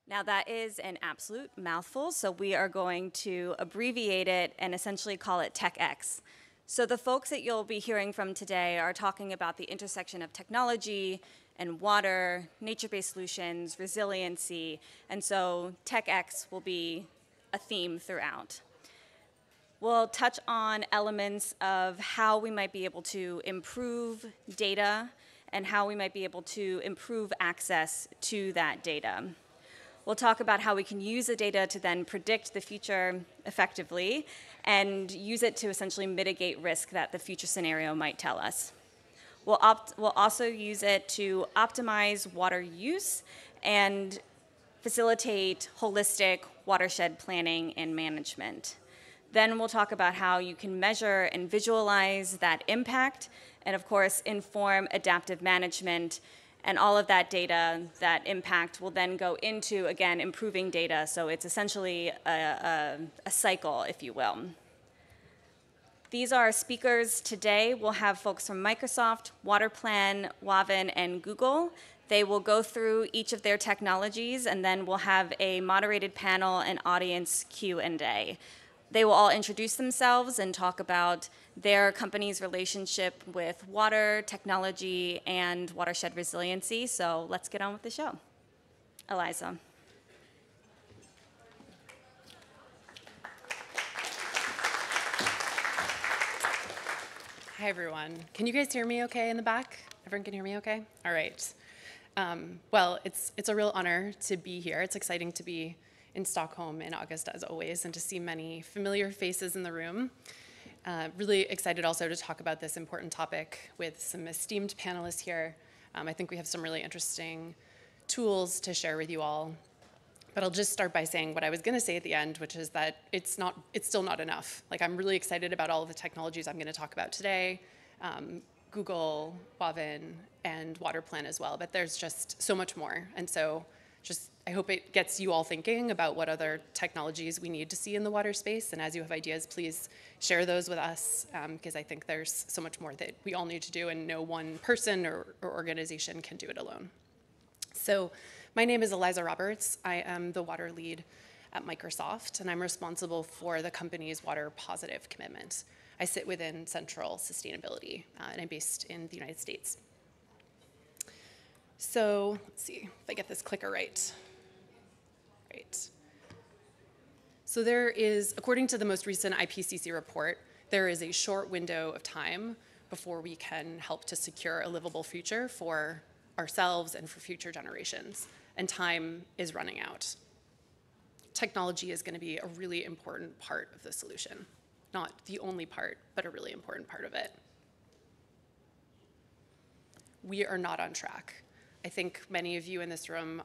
Now that is an absolute mouthful, so we are going to abbreviate it and essentially call it TechX. So the folks that you'll be hearing from today are talking about the intersection of technology and water, nature-based solutions, resiliency, and so TechX will be a theme throughout. We'll touch on elements of how we might be able to improve data and how we might be able to improve access to that data. We'll talk about how we can use the data to then predict the future effectively and use it to essentially mitigate risk that the future scenario might tell us. We'll also use it to optimize water use and facilitate holistic watershed planning and management. Then we'll talk about how you can measure and visualize that impact and, of course, inform adaptive management. And all of that data, that impact, will then go into, again, improving data. So it's essentially a cycle, if you will. These are our speakers today. We'll have folks from Microsoft, WaterPlan, Wavin, and Google. They will go through each of their technologies, and then we'll have a moderated panel and audience Q&A. They will all introduce themselves and talk about their company's relationship with water, technology, and watershed resiliency. So let's get on with the show. Eliza. Hi, everyone. Can you guys hear me okay in the back? Everyone can hear me okay? All right. Well, it's a real honor to be here. It's exciting to be in Stockholm in August, as always, and to see many familiar faces in the room. Really excited also to talk about this important topic with some esteemed panelists here. I think we have some really interesting tools to share with you all. But I'll just start by saying what I was going to say at the end, which is that it's still not enough. Like, I'm really excited about all of the technologies I'm going to talk about today, Google, Wavin, and WaterPlan as well. But there's just so much more. And so I hope it gets you all thinking about what other technologies we need to see in the water space. And as you have ideas, please share those with us, because I think there's so much more that we all need to do, and no one person or organization can do it alone. So my name is Eliza Roberts. I am the water lead at Microsoft, and I'm responsible for the company's water positive commitment. I sit within Central Sustainability, and I'm based in the United States. So let's see if I get this clicker right. Right. So there is, according to the most recent IPCC report, there is a short window of time before we can help to secure a livable future for ourselves and for future generations. And time is running out. Technology is going to be a really important part of the solution. Not the only part, but a really important part of it. We are not on track. I think many of you in this room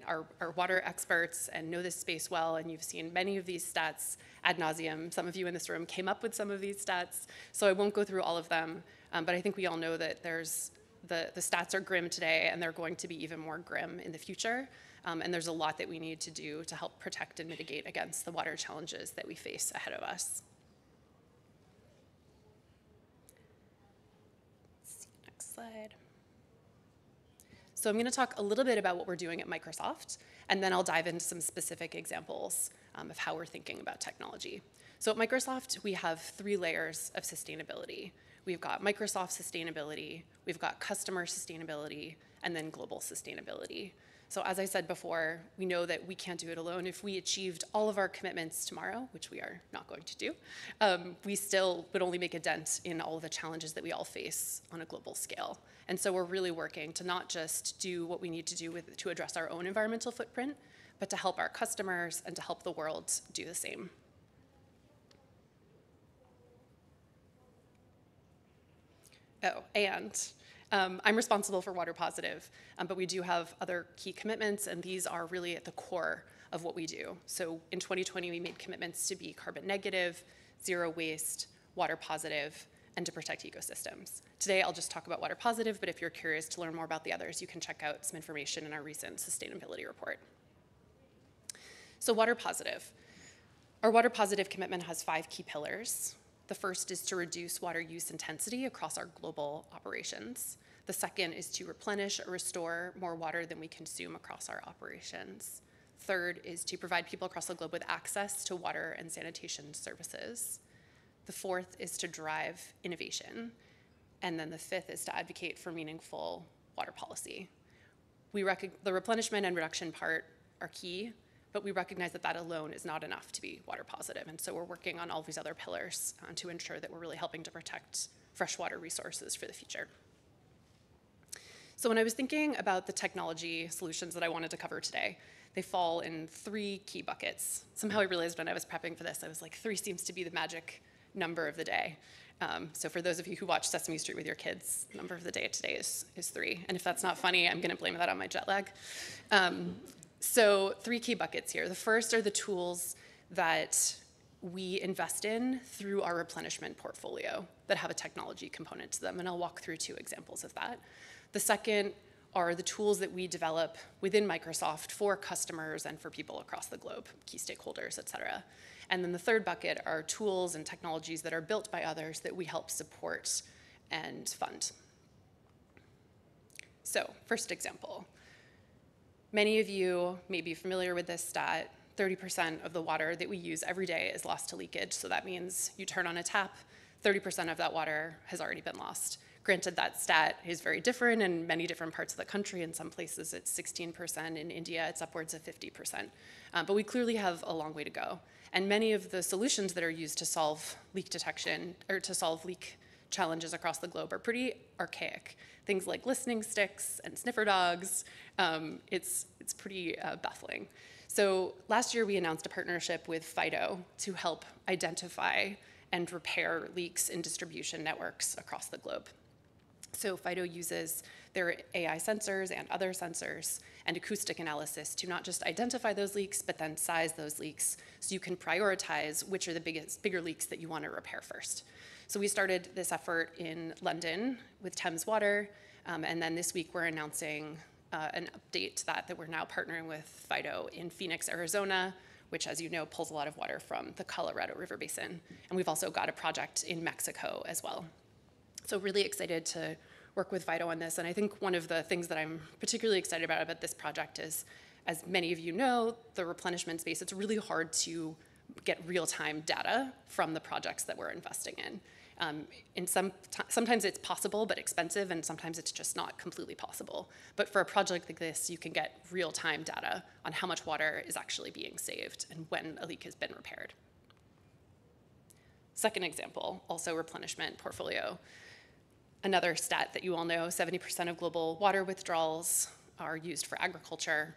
are water experts and know this space well, and you've seen many of these stats ad nauseum. Some of you in this room came up with some of these stats, so I won't go through all of them, but I think we all know that the stats are grim today, and they're going to be even more grim in the future, and there's a lot that we need to do to help protect and mitigate against the water challenges that we face ahead of us. Let's see, next slide. So I'm going to talk a little bit about what we're doing at Microsoft, and then I'll dive into some specific examples of how we're thinking about technology. So at Microsoft, we have 3 layers of sustainability. We've got Microsoft sustainability, we've got customer sustainability, and then global sustainability. So as I said before, we know that we can't do it alone. If we achieved all of our commitments tomorrow, which we are not going to do, we still would only make a dent in all of the challenges that we all face on a global scale. And so we're really working to not just do what we need to do to address our own environmental footprint, but to help our customers and to help the world do the same. Oh, and I'm responsible for Water Positive, but we do have other key commitments, and these are really at the core of what we do. So in 2020, we made commitments to be carbon negative, zero waste, water positive, and to protect ecosystems. Today, I'll just talk about Water Positive, but if you're curious to learn more about the others, you can check out some information in our recent sustainability report. So Water Positive. Our Water Positive commitment has 5 key pillars. The first is to reduce water use intensity across our global operations. The second is to replenish or restore more water than we consume across our operations. Third is to provide people across the globe with access to water and sanitation services. The fourth is to drive innovation. And then the fifth is to advocate for meaningful water policy. The replenishment and reduction part are key, but we recognize that that alone is not enough to be water positive. And so we're working on all these other pillars to ensure that we're really helping to protect freshwater resources for the future. So when I was thinking about the technology solutions that I wanted to cover today, they fall in three key buckets. Somehow I realized when I was prepping for this, I was like, 3 seems to be the magic number of the day. So for those of you who watch Sesame Street with your kids, the number of the day today is 3. And if that's not funny, I'm gonna blame that on my jet lag. So 3 key buckets here. The first are the tools that we invest in through our replenishment portfolio that have a technology component to them, and I'll walk through 2 examples of that. The second are the tools that we develop within Microsoft for customers and for people across the globe, key stakeholders, et cetera. And then the third bucket are tools and technologies that are built by others that we help support and fund. So, first example. Many of you may be familiar with this stat. 30% of the water that we use every day is lost to leakage. So that means you turn on a tap, 30% of that water has already been lost. Granted, that stat is very different in many different parts of the country. In some places, it's 16%. In India, it's upwards of 50%. But we clearly have a long way to go. And many of the solutions that are used to solve leak detection, or to solve leak challenges across the globe, are pretty archaic. Things like listening sticks and sniffer dogs. It's pretty baffling. So last year, we announced a partnership with Fido to help identify and repair leaks in distribution networks across the globe. So Fido uses their AI sensors and other sensors and acoustic analysis to not just identify those leaks, but then size those leaks so you can prioritize which are the bigger leaks that you want to repair first. So we started this effort in London with Thames Water, and then this week we're announcing an update to that we're now partnering with Fido in Phoenix, Arizona, which, as you know, pulls a lot of water from the Colorado River Basin. And we've also got a project in Mexico as well. So really excited to work with Fido on this. And I think one of the things that I'm particularly excited about this project is, as many of you know, the replenishment space, it's really hard to get real-time data from the projects that we're investing in. Sometimes it's possible but expensive, and sometimes it's just not completely possible. But for a project like this, you can get real-time data on how much water is actually being saved and when a leak has been repaired. Second example, also replenishment portfolio. Another stat that you all know, 70% of global water withdrawals are used for agriculture.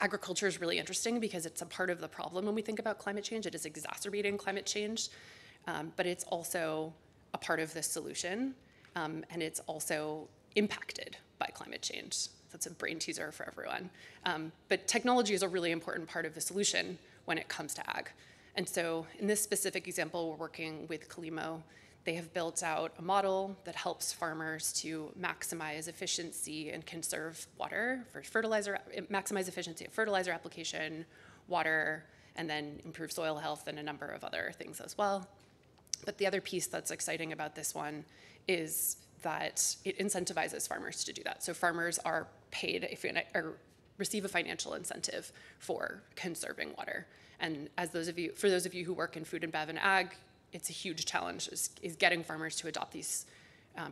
Agriculture is really interesting because it's a part of the problem when we think about climate change. It is exacerbating climate change, but it's also a part of the solution, and it's also impacted by climate change. That's a brain teaser for everyone. But technology is a really important part of the solution when it comes to ag. And so in this specific example, we're working with Kalimo. They have built out a model that helps farmers to maximize efficiency and conserve water for fertilizer, maximize efficiency of fertilizer application, water, and then improve soil health and a number of other things as well. But the other piece that's exciting about this one is that it incentivizes farmers to do that. So farmers are paid or receive a financial incentive for conserving water. And for those of you who work in food and bev and ag, it's a huge challenge is getting farmers to adopt these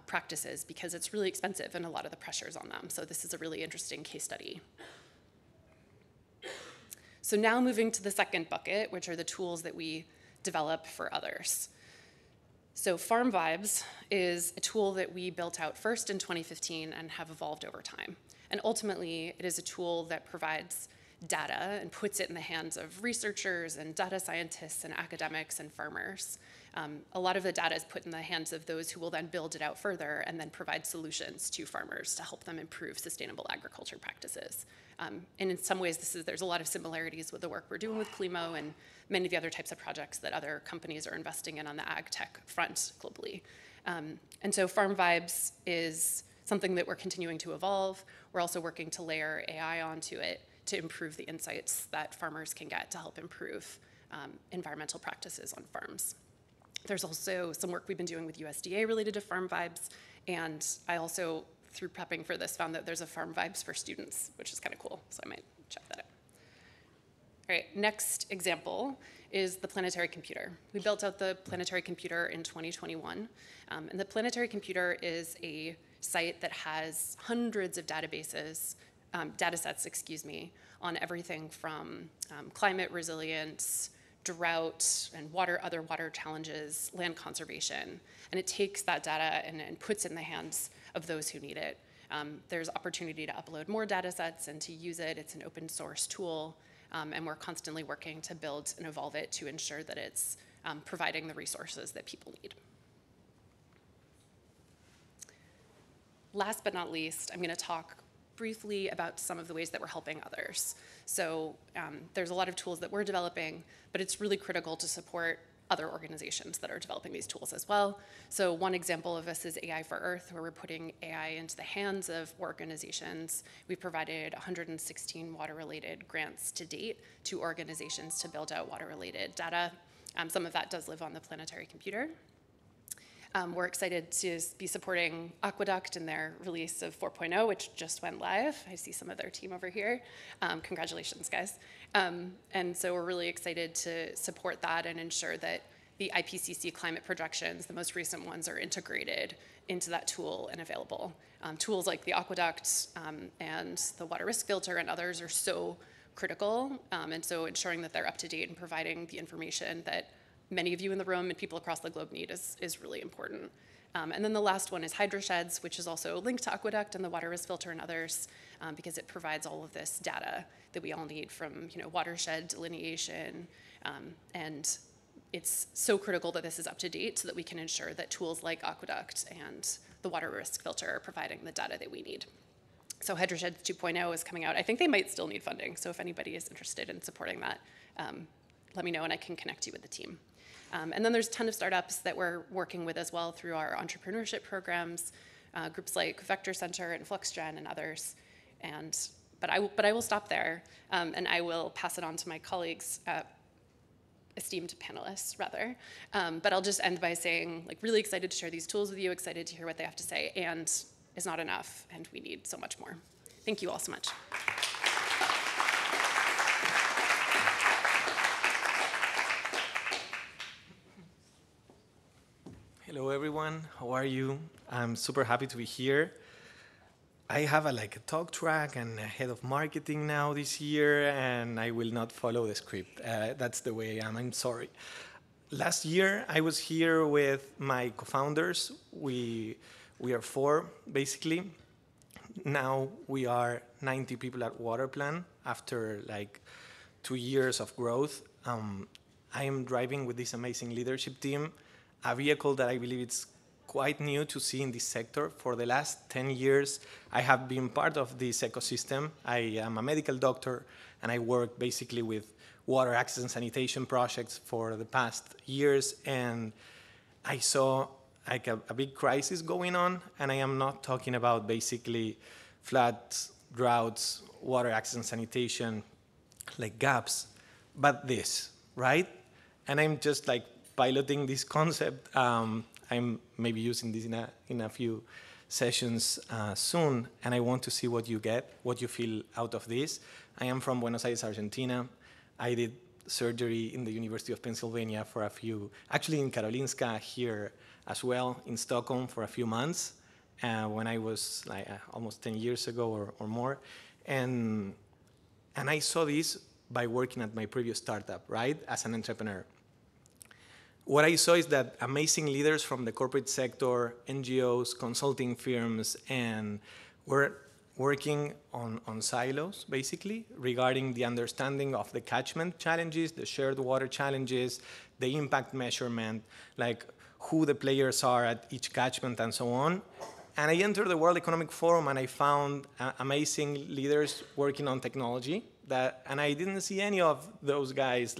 practices because it's really expensive and a lot of the pressure's on them. So this is a really interesting case study. So now moving to the second bucket, which are the tools that we develop for others. So Farm Vibes is a tool that we built out first in 2015 and have evolved over time. And ultimately, it is a tool that provides data and puts it in the hands of researchers and data scientists and academics and farmers. A lot of the data is put in the hands of those who will then build it out further and then provide solutions to farmers to help them improve sustainable agriculture practices. And in some ways, there's a lot of similarities with the work we're doing with Kalimo and many of the other types of projects that other companies are investing in on the ag tech front globally. And so Farm Vibes is something that we're continuing to evolve. We're also working to layer AI onto it to improve the insights that farmers can get to help improve environmental practices on farms. There's also some work we've been doing with USDA related to Farm Vibes, and I also, through prepping for this, found that there's a Farm Vibes for students, which is kind of cool, so I might check that All right, next example is the planetary computer. We built out the planetary computer in 2021. And the planetary computer is a site that has hundreds of databases, data sets, on everything from climate resilience, drought, and other water challenges, land conservation. And it takes that data and puts it in the hands of those who need it. There's opportunity to upload more data sets and to use it. It's an open source tool. And we're constantly working to build and evolve it to ensure that it's providing the resources that people need. Last but not least, I'm going to talk briefly about some of the ways that we're helping others. So there's a lot of tools that we're developing, but it's really critical to support other organizations that are developing these tools as well. So one example of this is AI for Earth, where we're putting AI into the hands of organizations. We've provided 116 water-related grants to date to organizations to build out water-related data. Some of that does live on the planetary computer. We're excited to be supporting Aqueduct in their release of 4.0, which just went live. I see some of their team over here. Congratulations, guys. And so we're really excited to support that and ensure that the IPCC climate projections, the most recent ones, are integrated into that tool and available. Tools like the Aqueduct and the water risk filter and others are so critical. And so ensuring that they're up to date and providing the information that many of you in the room and people across the globe need is really important. And then the last one is watersheds, which is also linked to Aqueduct and the water risk filter and others, because it provides all of this data that we all need from watershed delineation. And it's so critical that this is up to date so that we can ensure that tools like Aqueduct and the water risk filter are providing the data that we need. So watersheds 2.0 is coming out. I think they might still need funding, so if anybody is interested in supporting that, let me know and I can connect you with the team. And then there's a ton of startups that we're working with as well through our entrepreneurship programs, groups like Vector Center and FluxGen and others. But I will stop there, and I will pass it on to my colleagues, esteemed panelists, rather. But I'll just end by saying, really excited to share these tools with you, excited to hear what they have to say, and is not enough, and we need so much more. Thank you all so much. Hello, everyone. How are you? I'm super happy to be here. I have a talk track and a head of marketing now this year, and I will not follow the script. That's the way I am. I'm sorry. Last year, I was here with my co-founders. We are 4, basically. Now we are 90 people at Waterplan after 2 years of growth. I am driving with this amazing leadership team a vehicle that I believe it's quite new to see in this sector. For the last 10 years, I have been part of this ecosystem. I am a medical doctor, and I work basically with water access and sanitation projects for the past years, and I saw a big crisis going on, and I am not talking about basically floods, droughts, water access and sanitation, gaps, but this, right? And I'm just piloting this concept. I'm maybe using this in a few sessions soon, and I want to see what you get, what you feel out of this. I am from Buenos Aires, Argentina. I did surgery in the University of Pennsylvania for actually in Karolinska here as well, in Stockholm for a few months, when I was almost 10 years ago or more. And I saw this by working at my previous startup, right, as an entrepreneur. What I saw is that amazing leaders from the corporate sector, NGOs, consulting firms, and were working on silos, basically, regarding the understanding of the catchment challenges, the shared water challenges, the impact measurement, who the players are at each catchment and so on. And I entered the World Economic Forum and I found amazing leaders working on technology, and I didn't see any of those guys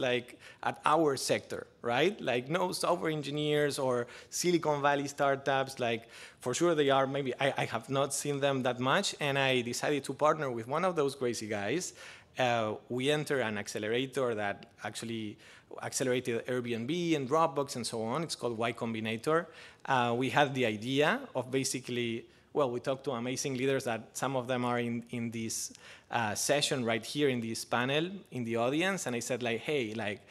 at our sector, right? No software engineers or Silicon Valley startups. For sure they are, maybe I have not seen them that much, and I decided to partner with one of those crazy guys. We entered an accelerator that actually accelerated Airbnb and Dropbox and so on. It's called Y Combinator. We had the idea of basically well, we talked to amazing leaders that some of them are in this session right here in this panel in the audience. And I said like, hey, like,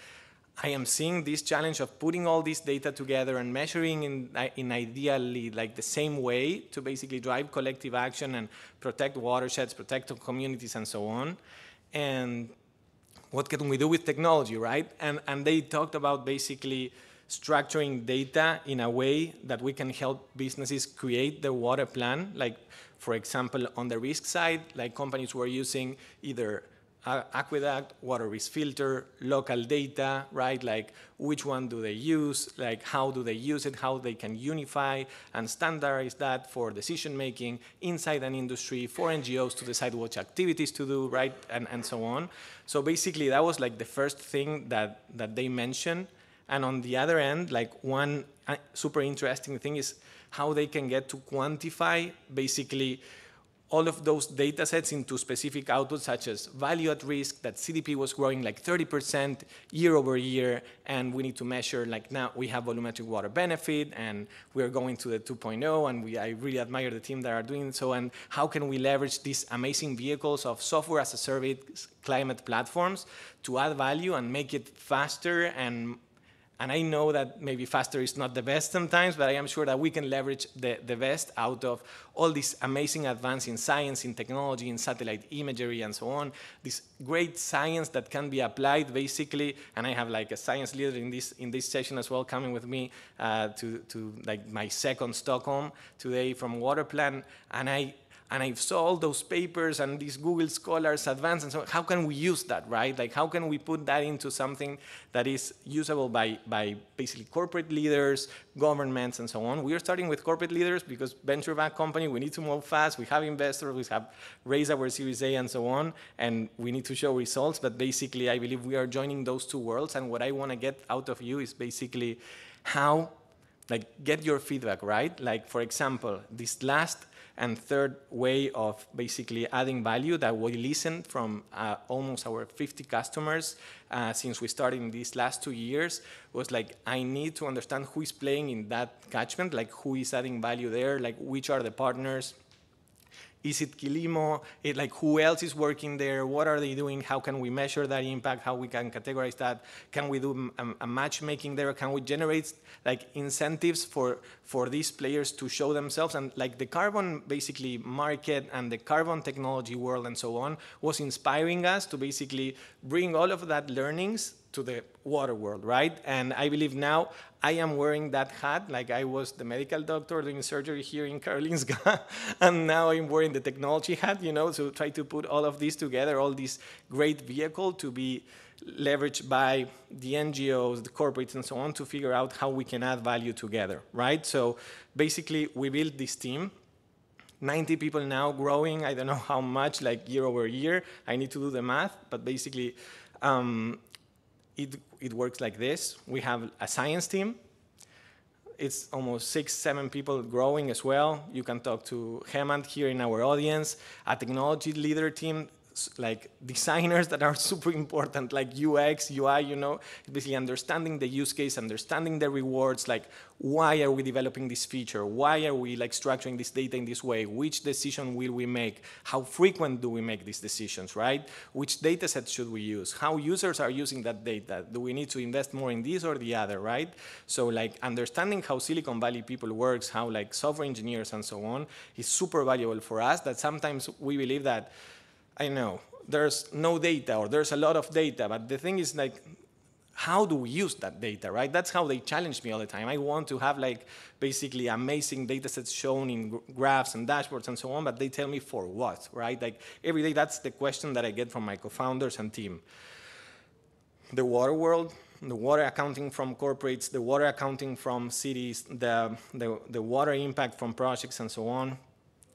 I am seeing this challenge of putting all this data together and measuring in ideally like the same way to basically drive collective action and protect watersheds, protect communities and so on. And what can we do with technology, right? And they talked about basically structuring data in a way that we can help businesses create their water plan. Like, for example, on the risk side, like companies were using either aqueduct, water risk filter, local data, right? Like which one do they use? Like how do they use it? How they can unify and standardize that for decision making inside an industry, for NGOs to decide which activities to do, right? And so on. So basically that was like the first thing that they mentioned. And on the other end, like one super interesting thing is how they can get to quantify basically all of those data sets into specific outputs, such as value at risk, that CDP was growing like 30% year over year, and we need to measure, like now we have volumetric water benefit, and we're going to the 2.0, and I really admire the team that are doing so, and how can we leverage these amazing vehicles of software as a service climate platforms to add value and make it faster and I know that maybe faster is not the best sometimes, but I am sure that we can leverage the best out of all this amazing advance in science, in technology, in satellite imagery, and so on. This great science that can be applied basically, and I have like a science leader in this session as well coming with me to like my second Stockholm today from Waterplan, and I saw all those papers and these Google Scholars advanced, and so how can we use that, right? Like how can we put that into something that is usable by basically corporate leaders, governments, and so on? We are starting with corporate leaders because venture-backed company, we need to move fast, we have investors, we have raised our Series A and so on, and we need to show results, but basically I believe we are joining those two worlds, and what I want to get out of you is basically how, like, get your feedback, right? Like, for example, this last and third way of basically adding value that we listened from almost our 50 customers since we started in these last 2 years was like, I need to understand who is playing in that catchment, like who is adding value there, like which are the partners. Is it Quilimo? Like who else is working there? What are they doing? How can we measure that impact? How we can categorize that? Can we do a matchmaking there? Can we generate like incentives for these players to show themselves? And like the carbon basically market and the carbon technology world and so on was inspiring us to basically bring all of that learnings to the water world, right? And I believe now I am wearing that hat, like I was the medical doctor doing surgery here in Karolinska, and now I'm wearing the technology hat, you know, to try to put all of this together, all this great vehicle to be leveraged by the NGOs, the corporates, and so on to figure out how we can add value together, right? So basically, we built this team. 90 people now growing, I don't know how much, like year over year. I need to do the math, but basically, it works like this. We have a science team. It's almost 6, 7 people growing as well. You can talk to Hemant here in our audience. A technology leader team, like designers that are super important, like UX, UI, you know, basically understanding the use case, understanding the rewards, like why are we developing this feature? Why are we like structuring this data in this way? Which decision will we make? How frequent do we make these decisions, right? Which data sets should we use? How users are using that data? Do we need to invest more in this or the other, right? So like understanding how Silicon Valley people works, how like software engineers and so on is super valuable for us, that sometimes we believe that I know there's no data or there's a lot of data, but the thing is like, how do we use that data, right? That's how they challenge me all the time. I want to have like basically amazing data sets shown in graphs and dashboards and so on, but they tell me for what, right? Like every day, that's the question that I get from my co-founders and team. The water world, the water accounting from corporates, the water accounting from cities, the water impact from projects and so on,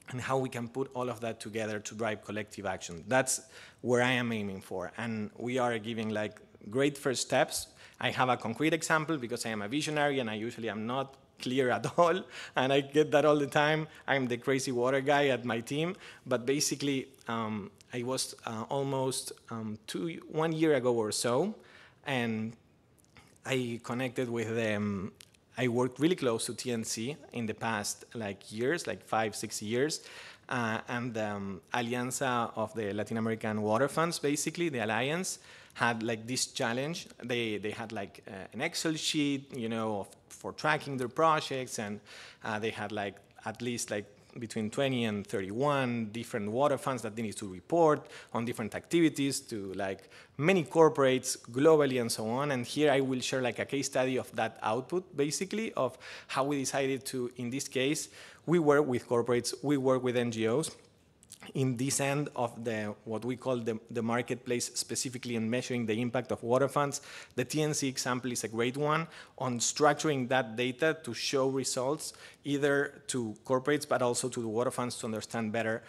and how we can put all of that together to drive collective action. That's where I am aiming for. And we are giving like great first steps. I have a concrete example because I am a visionary and I usually am not clear at all. And I get that all the time. I'm the crazy water guy at my team. But basically, I was almost 1 year ago or so, and I connected with I worked really close to TNC in the past years, like 5-6 years, and Alianza of the Latin American Water Funds, basically the alliance, had this challenge. They had an Excel sheet, for tracking their projects, and they had at least between 20 and 31 different water funds that they need to report on different activities to many corporates globally and so on. And here I will share a case study of that output, basically, of how we decided to, in this case, we work with corporates, we work with NGOs, in this end of what we call the marketplace, specifically in measuring the impact of water funds. The TNC example is a great one on structuring that data to show results either to corporates but also to the water funds to understand better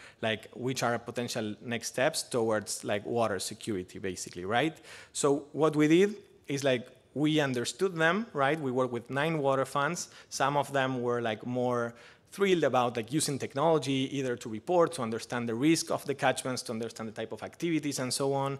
which are potential next steps towards water security, basically, right? So what we did is we understood them, right? We worked with 9 water funds. Some of them were more thrilled about using technology either to report, to understand the risk of the catchments, to understand the type of activities and so on.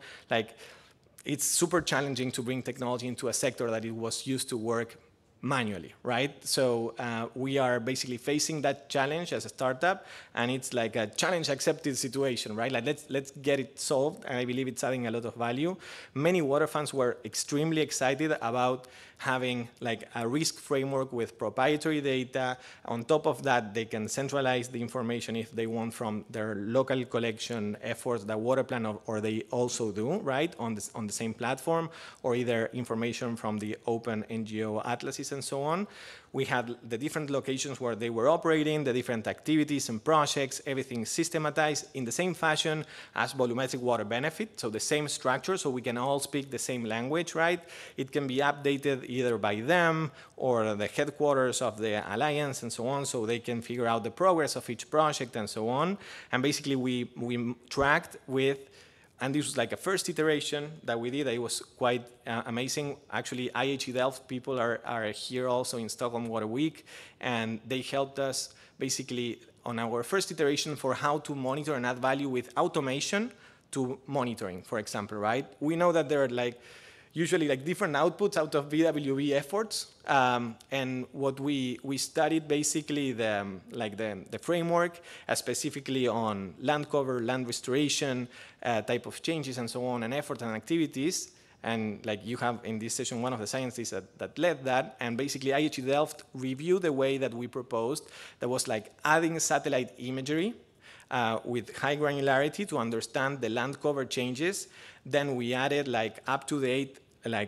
It's super challenging to bring technology into a sector that it was used to work manually, right? So we are basically facing that challenge as a startup, and it's a challenge accepted situation, right? Let's get it solved, and I believe it's adding a lot of value. Many water funds were extremely excited about having a risk framework with proprietary data. On top of that, they can centralize the information if they want from their local collection efforts that Waterplan or they also do, right, on the same platform, or either information from the open NGO atlases and so on. We had the different locations where they were operating, the different activities and projects, everything systematized in the same fashion as volumetric water benefit, so the same structure, so we can all speak the same language, right? It can be updated either by them or the headquarters of the alliance and so on, so they can figure out the progress of each project and so on. And basically we tracked with, and this was a first iteration that we did. It was quite amazing. Actually, IHE Delft people are here also in Stockholm Water Week, and they helped us basically on our first iteration for how to monitor and add value with automation to monitoring, for example, right? We know that there are usually different outputs out of BWB efforts, and what we studied basically the framework, specifically on land cover, land restoration, type of changes and so on, and effort and activities. And you have in this session one of the scientists that led that, and basically IHE Delft reviewed the way that we proposed, that was adding satellite imagery with high granularity to understand the land cover changes. Then we added up-to-date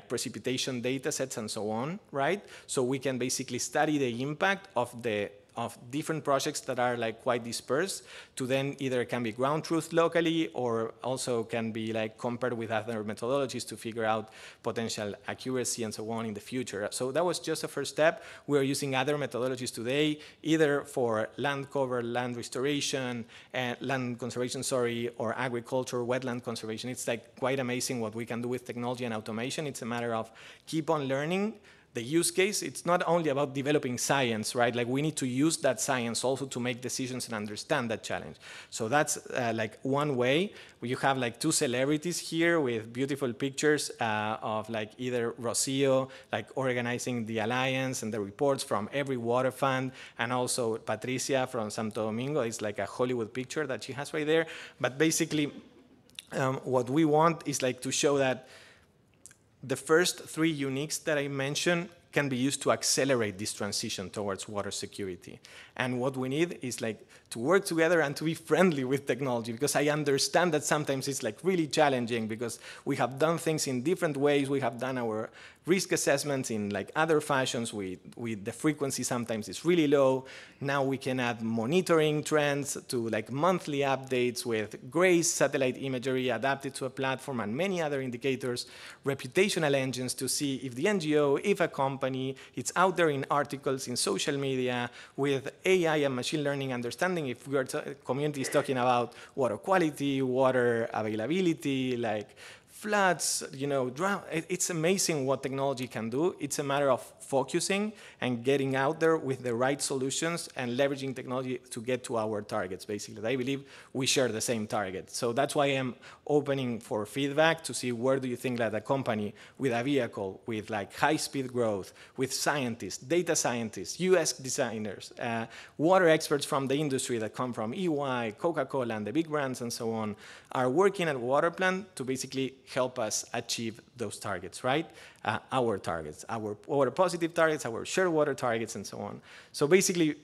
precipitation data sets and so on, right? So we can basically study the impact of different projects that are quite dispersed, to then either can be ground truth locally or also can be compared with other methodologies to figure out potential accuracy and so on in the future. So that was just a first step. We are using other methodologies today, either for land cover, land restoration, land conservation, or agriculture, wetland conservation. It's quite amazing what we can do with technology and automation. It's a matter of keep on learning. The use case, it's not only about developing science, right? We need to use that science also to make decisions and understand that challenge. So that's one way. You have 2 celebrities here with beautiful pictures of either Rocio, organizing the alliance and the reports from every water fund, and also Patricia from Santo Domingo. It's a Hollywood picture that she has right there. But basically, what we want is to show that the first 3 uniques that I mentioned can be used to accelerate this transition towards water security. And what we need is to work together and to be friendly with technology, because I understand that sometimes it's really challenging because we have done things in different ways. We have done our risk assessments in other fashions. The frequency sometimes is really low. Now we can add monitoring trends to monthly updates with GRACE satellite imagery adapted to a platform and many other indicators, reputational engines to see if the NGO, if a company, it's out there in articles, in social media, with AI and machine learning understanding if community is talking about water quality, water availability, floods, it's amazing what technology can do. It's a matter of focusing and getting out there with the right solutions and leveraging technology to get to our targets, basically. I believe we share the same target. So that's why I'm opening for feedback to see where do you think that a company with a vehicle with like high-speed growth, with scientists, data scientists, UX designers, water experts from the industry that come from EY, Coca-Cola, and the big brands and so on, are working at Waterplan to basically help us achieve those targets, right? Our targets, our water positive targets, our shared water targets, and so on. So basically,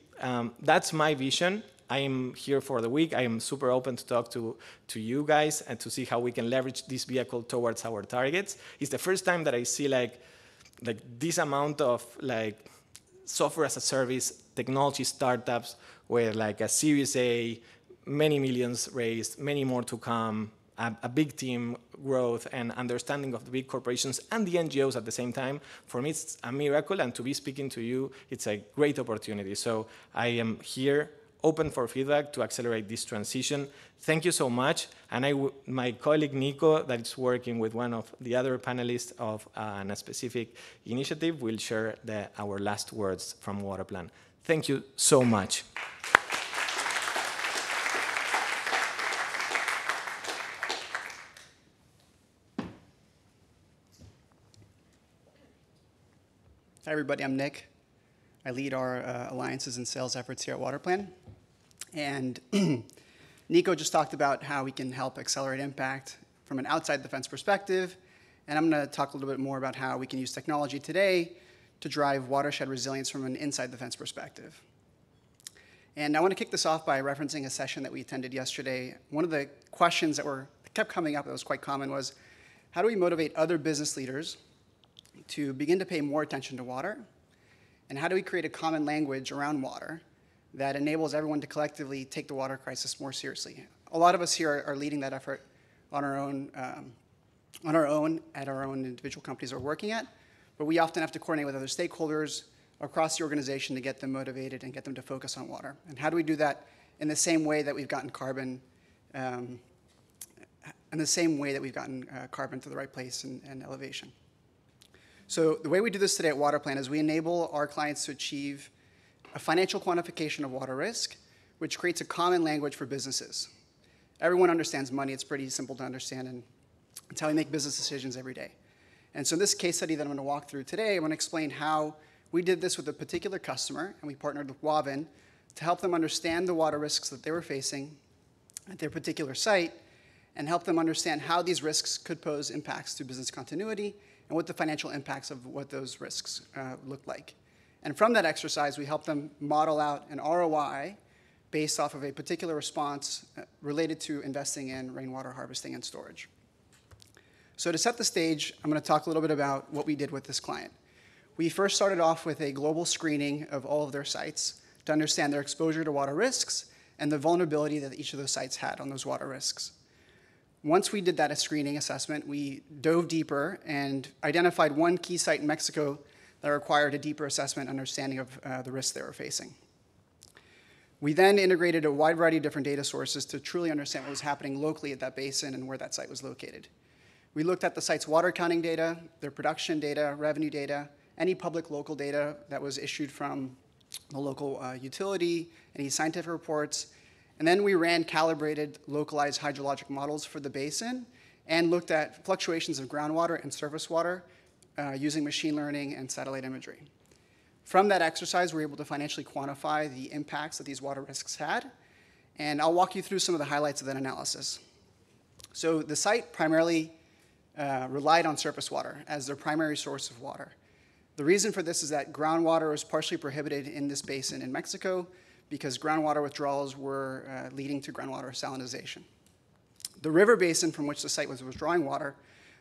that's my vision. I am here for the week. I am super open to talk to you guys and to see how we can leverage this vehicle towards our targets. It's the first time that I see like this amount of like software as a service technology startups where like a Series A, many millions raised, many more to come, a big team growth and understanding of the big corporations and the NGOs at the same time. For me, it's a miracle, and to be speaking to you, it's a great opportunity. So I am here, open for feedback to accelerate this transition. Thank you so much. And my colleague Nico, that is working with one of the other panelists of a specific initiative, will share our last words from Waterplan. Thank you so much. Hi, everybody. I'm Nick. I lead our alliances and sales efforts here at Waterplan. And Nico just talked about how we can help accelerate impact from an outside the fence perspective. And I'm going to talk a little bit more about how we can use technology today to drive watershed resilience from an inside the fence perspective. And I want to kick this off by referencing a session that we attended yesterday. One of the questions that kept coming up that was quite common was, how do we motivate other business leaders to begin to pay more attention to water? And how do we create a common language around water that enables everyone to collectively take the water crisis more seriously? A lot of us here are leading that effort on our own at our own individual companies we're working at, but we often have to coordinate with other stakeholders across the organization to get them motivated and get them to focus on water. And how do we do that in the same way that we've gotten carbon to the right place and elevation? So the way we do this today at Waterplan is we enable our clients to achieve a financial quantification of water risk, which creates a common language for businesses. Everyone understands money. It's pretty simple to understand, and it's how we make business decisions every day. And so in this case study that I'm going to walk through today, I'm going to explain how we did this with a particular customer, and we partnered with Wavin to help them understand the water risks that they were facing at their particular site and help them understand how these risks could pose impacts to business continuity and what the financial impacts of what those risks look like. And from that exercise, we helped them model out an ROI based off of a particular response related to investing in rainwater harvesting and storage. So to set the stage, I'm going to talk a little bit about what we did with this client. We first started off with a global screening of all of their sites to understand their exposure to water risks and the vulnerability that each of those sites had on those water risks. Once we did that screening assessment, we dove deeper and identified one key site in Mexico that required a deeper assessment and understanding of the risks they were facing. We then integrated a wide variety of different data sources to truly understand what was happening locally at that basin and where that site was located. We looked at the site's water counting data, their production data, revenue data, any public local data that was issued from the local utility, any scientific reports. And then we ran calibrated, localized hydrologic models for the basin and looked at fluctuations of groundwater and surface water using machine learning and satellite imagery. From that exercise, we were able to financially quantify the impacts that these water risks had. And I'll walk you through some of the highlights of that analysis. So the site primarily relied on surface water as their primary source of water. The reason for this is that groundwater was partially prohibited in this basin in Mexico because groundwater withdrawals were leading to groundwater salinization. The river basin from which the site was withdrawing water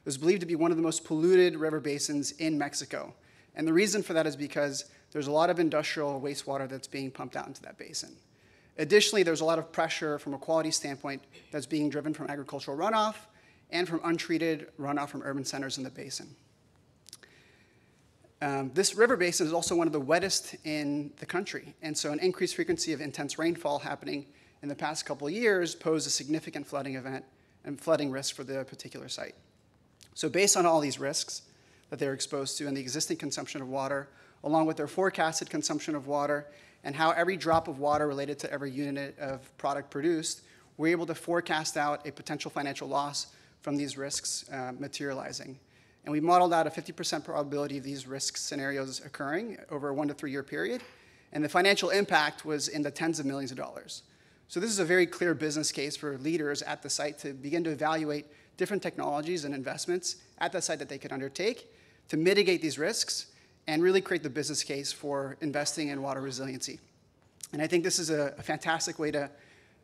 was believed to be one of the most polluted river basins in Mexico. And the reason for that is because there's a lot of industrial wastewater that's being pumped out into that basin. Additionally, there's a lot of pressure from a quality standpoint that's being driven from agricultural runoff and from untreated runoff from urban centers in the basin. This river basin is also one of the wettest in the country, and so an increased frequency of intense rainfall happening in the past couple of years posed a significant flooding event and flooding risk for the particular site. So based on all these risks that they're exposed to and the existing consumption of water, along with their forecasted consumption of water, and how every drop of water related to every unit of product produced, we're able to forecast out a potential financial loss from these risks materializing. And we modeled out a 50% probability of these risk scenarios occurring over a 1 to 3 year period. And the financial impact was in the tens of millions of dollars. So this is a very clear business case for leaders at the site to begin to evaluate different technologies and investments at the site that they could undertake to mitigate these risks and really create the business case for investing in water resiliency. And I think this is a fantastic way to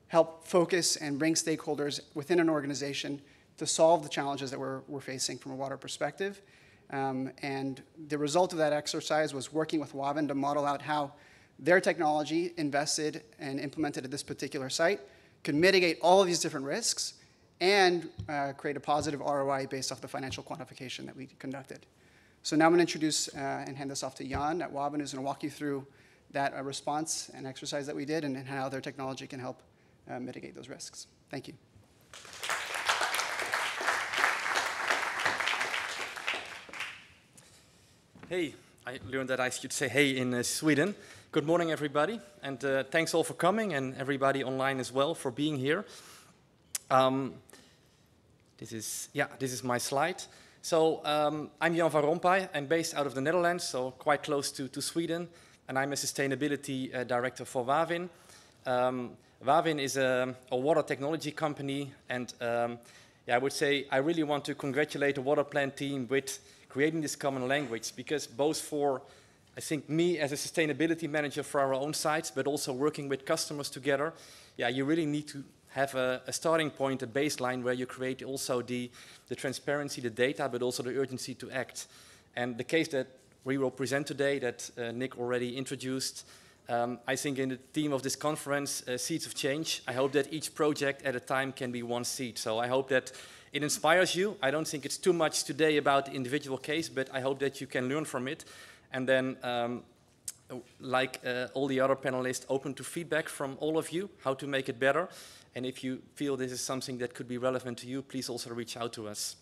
help focus and bring stakeholders within an organization to solve the challenges that we're facing from a water perspective. And the result of that exercise was working with Wavin to model out how their technology invested and implemented at this particular site could mitigate all of these different risks and create a positive ROI based off the financial quantification that we conducted. So now I'm going to introduce and hand this off to Jan at Wavin, who's going to walk you through that response and exercise that we did and how their technology can help mitigate those risks. Thank you. Hey, I learned that I should say hey in Sweden. Good morning, everybody, and thanks all for coming, and everybody online as well for being here. This is my slide. So I'm Jan van Rompuy. I'm based out of the Netherlands, so quite close to Sweden, and I'm a sustainability director for Wavin. Wavin is a water technology company, and I would say I really want to congratulate the water plant team with creating this common language, because both for, I think, me as a sustainability manager for our own sites, but also working with customers together, you really need to have a starting point, a baseline where you create also the transparency, the data, but also the urgency to act. And the case that we will present today, that Nick already introduced, I think in the theme of this conference, Seeds of Change, I hope that each project at a time can be one seed. So I hope that it inspires you. I don't think it's too much today about the individual case, but I hope that you can learn from it. And then, like all the other panelists, open to feedback from all of you, how to make it better. And if you feel this is something that could be relevant to you, please also reach out to us.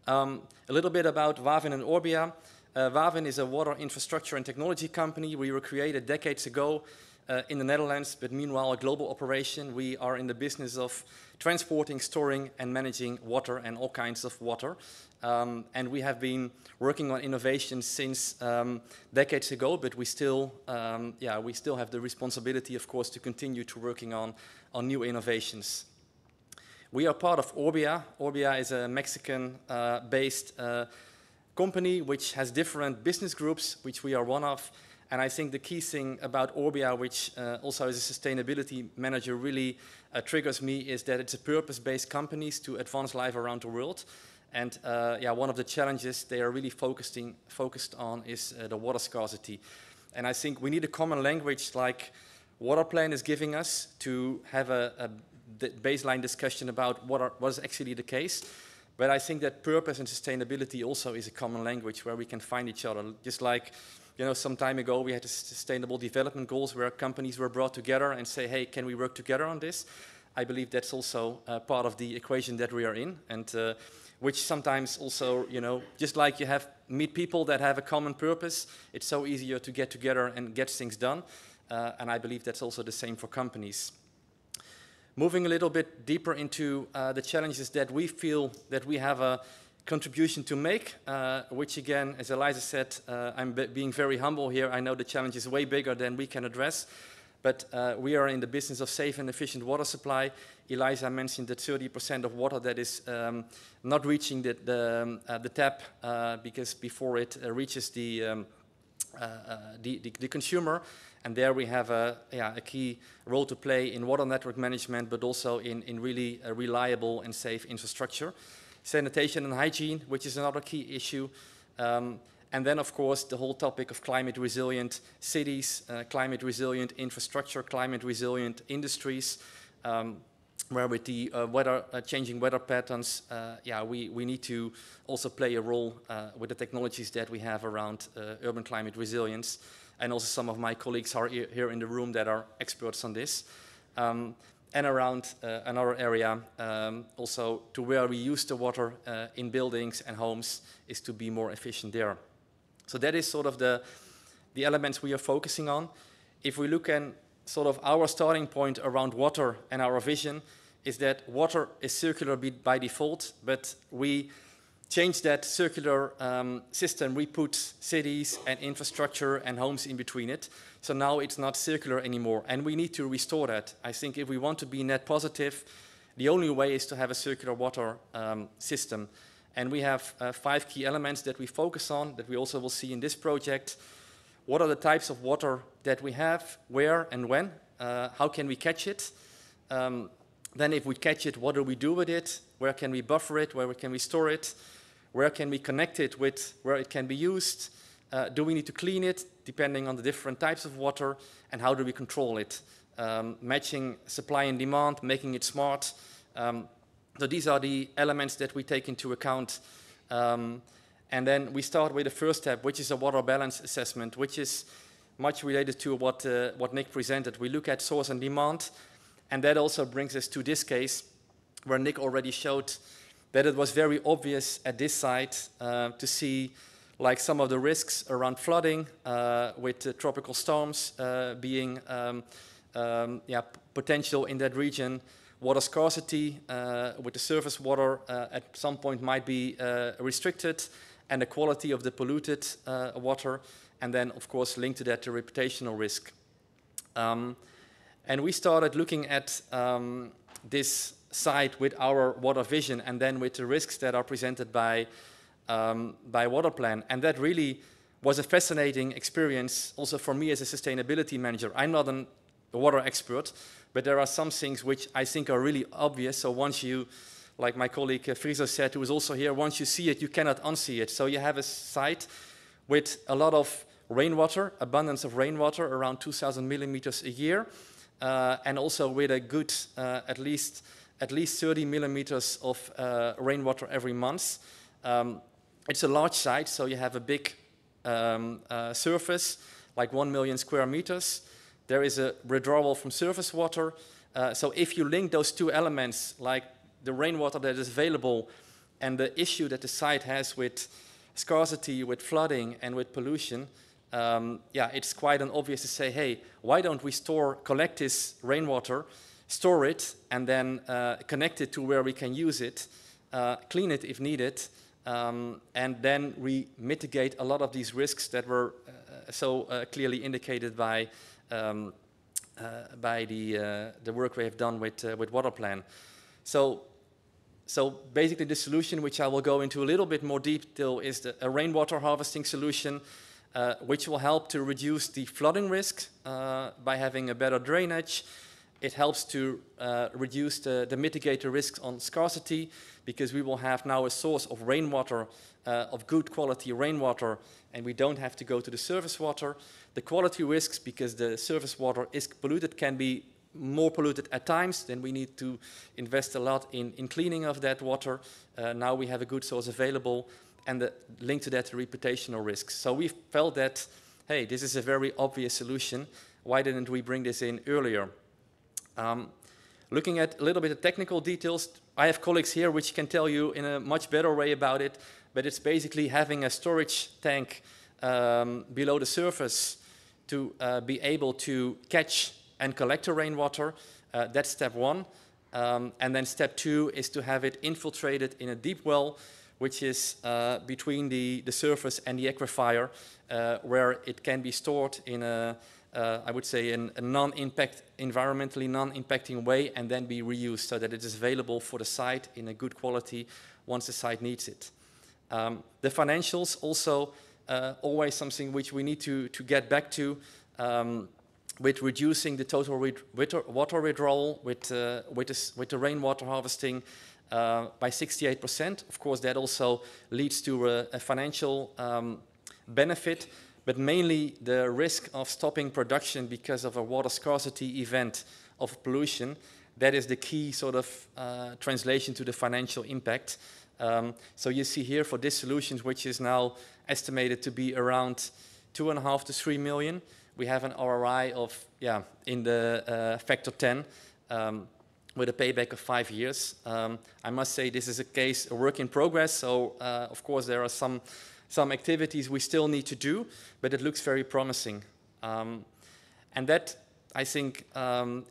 A little bit about Wavin and Orbia. Wavin is a water infrastructure and technology company. We were created decades ago in the Netherlands, but meanwhile a global operation. We are in the business of transporting, storing, and managing water and all kinds of water. And we have been working on innovation since decades ago, but we still have the responsibility, of course, to continue to working on new innovations. We are part of Orbia. Orbia is a Mexican-based company which has different business groups, which we are one of. And I think the key thing about Orbia, which also as a sustainability manager really triggers me, is that it's a purpose-based company to advance life around the world. And one of the challenges they are really focused on is the water scarcity. And I think we need a common language like Waterplan is giving us to have a baseline discussion about what is actually the case. But I think that purpose and sustainability also is a common language where we can find each other. Just like, some time ago we had the Sustainable Development Goals where companies were brought together and say, hey, can we work together on this? I believe that's also part of the equation that we are in, and which sometimes also, just like you meet people that have a common purpose, it's so easier to get together and get things done. And I believe that's also the same for companies. Moving a little bit deeper into the challenges that we feel that we have a contribution to make, which again, as Eliza said, I'm being very humble here. I know the challenge is way bigger than we can address, but we are in the business of safe and efficient water supply. Eliza mentioned that 30% of water that is not reaching the tap because before it reaches the consumer. And there we have a key role to play in water network management, but also in really reliable and safe infrastructure. Sanitation and hygiene, which is another key issue. And then, of course, the whole topic of climate resilient cities, climate resilient infrastructure, climate resilient industries, where with the changing weather patterns, we need to also play a role with the technologies that we have around urban climate resilience. And also some of my colleagues are here in the room that are experts on this. and around another area, also to where we use the water in buildings and homes, is to be more efficient there. So that is sort of the elements we are focusing on. If we look at sort of our starting point around water and our vision, is that water is circular by default, but we change that circular system. We put cities and infrastructure and homes in between it. So now it's not circular anymore, and we need to restore that. I think if we want to be net positive, the only way is to have a circular water system. And we have 5 key elements that we focus on, that we also will see in this project. What are the types of water that we have, where and when? How can we catch it? Then if we catch it, what do we do with it? Where can we buffer it? Where can we store it? Where can we connect it with where it can be used? Do we need to clean it, depending on the different types of water? And how do we control it? Matching supply and demand, making it smart. So these are the elements that we take into account. And then we start with the first step, which is a water balance assessment, which is much related to what Nick presented. We look at source and demand, and that also brings us to this case, where Nick already showed that it was very obvious at this site to see like some of the risks around flooding with tropical storms being potential in that region. Water scarcity with the surface water at some point might be restricted, and the quality of the polluted water, and then of course linked to that the reputational risk. And we started looking at this site with our water vision, and then with the risks that are presented by Waterplan. And that really was a fascinating experience also for me as a sustainability manager. I'm not a water expert, but there are some things which I think are really obvious. So once you, like my colleague Friso said, who was also here, once you see it, you cannot unsee it. So you have a site with a lot of rainwater, abundance of rainwater, around 2,000 millimeters a year, and also with a good at least 30 millimeters of rainwater every month. It's a large site, so you have a big surface, like 1 million square meters. There is a withdrawal from surface water. So if you link those two elements, like the rainwater that is available and the issue that the site has with scarcity, with flooding, and with pollution, it's quite obvious to say, hey, why don't we collect this rainwater, store it, and then connect it to where we can use it, clean it if needed, and then we mitigate a lot of these risks that were so clearly indicated by the work we have done with Waterplan. So basically the solution, which I will go into a little bit more detail, is a rainwater harvesting solution, which will help to reduce the flooding risk by having a better drainage. It helps to reduce the mitigate the risks on scarcity, because we will have now a source of rainwater, of good quality rainwater, and we don't have to go to the surface water. The quality risks, because the surface water is polluted, can be more polluted at times, then we need to invest a lot in cleaning of that water. Now we have a good source available, and the link to that, the reputational risks. So we felt that, hey, this is a very obvious solution. Why didn't we bring this in earlier? Looking at a little bit of technical details, I have colleagues here which can tell you in a much better way about it, but it's basically having a storage tank below the surface to be able to catch and collect the rainwater. That's step one. And then step two is to have it infiltrated in a deep well, which is between the surface and the aquifer, where it can be stored in I would say, a environmentally non-impacting way, and then be reused so that it is available for the site in a good quality once the site needs it. The financials also always something which we need to get back to, with reducing the total water withdrawal with the rainwater harvesting by 68%. Of course, that also leads to a financial benefit, but mainly the risk of stopping production because of a water scarcity event of pollution. That is the key sort of translation to the financial impact. So you see here for this solution, which is now estimated to be around 2.5 to 3 million, we have an ROI of in the factor 10. with a payback of 5 years. I must say this is a work in progress, so of course there are some activities we still need to do, but it looks very promising. And that, I think,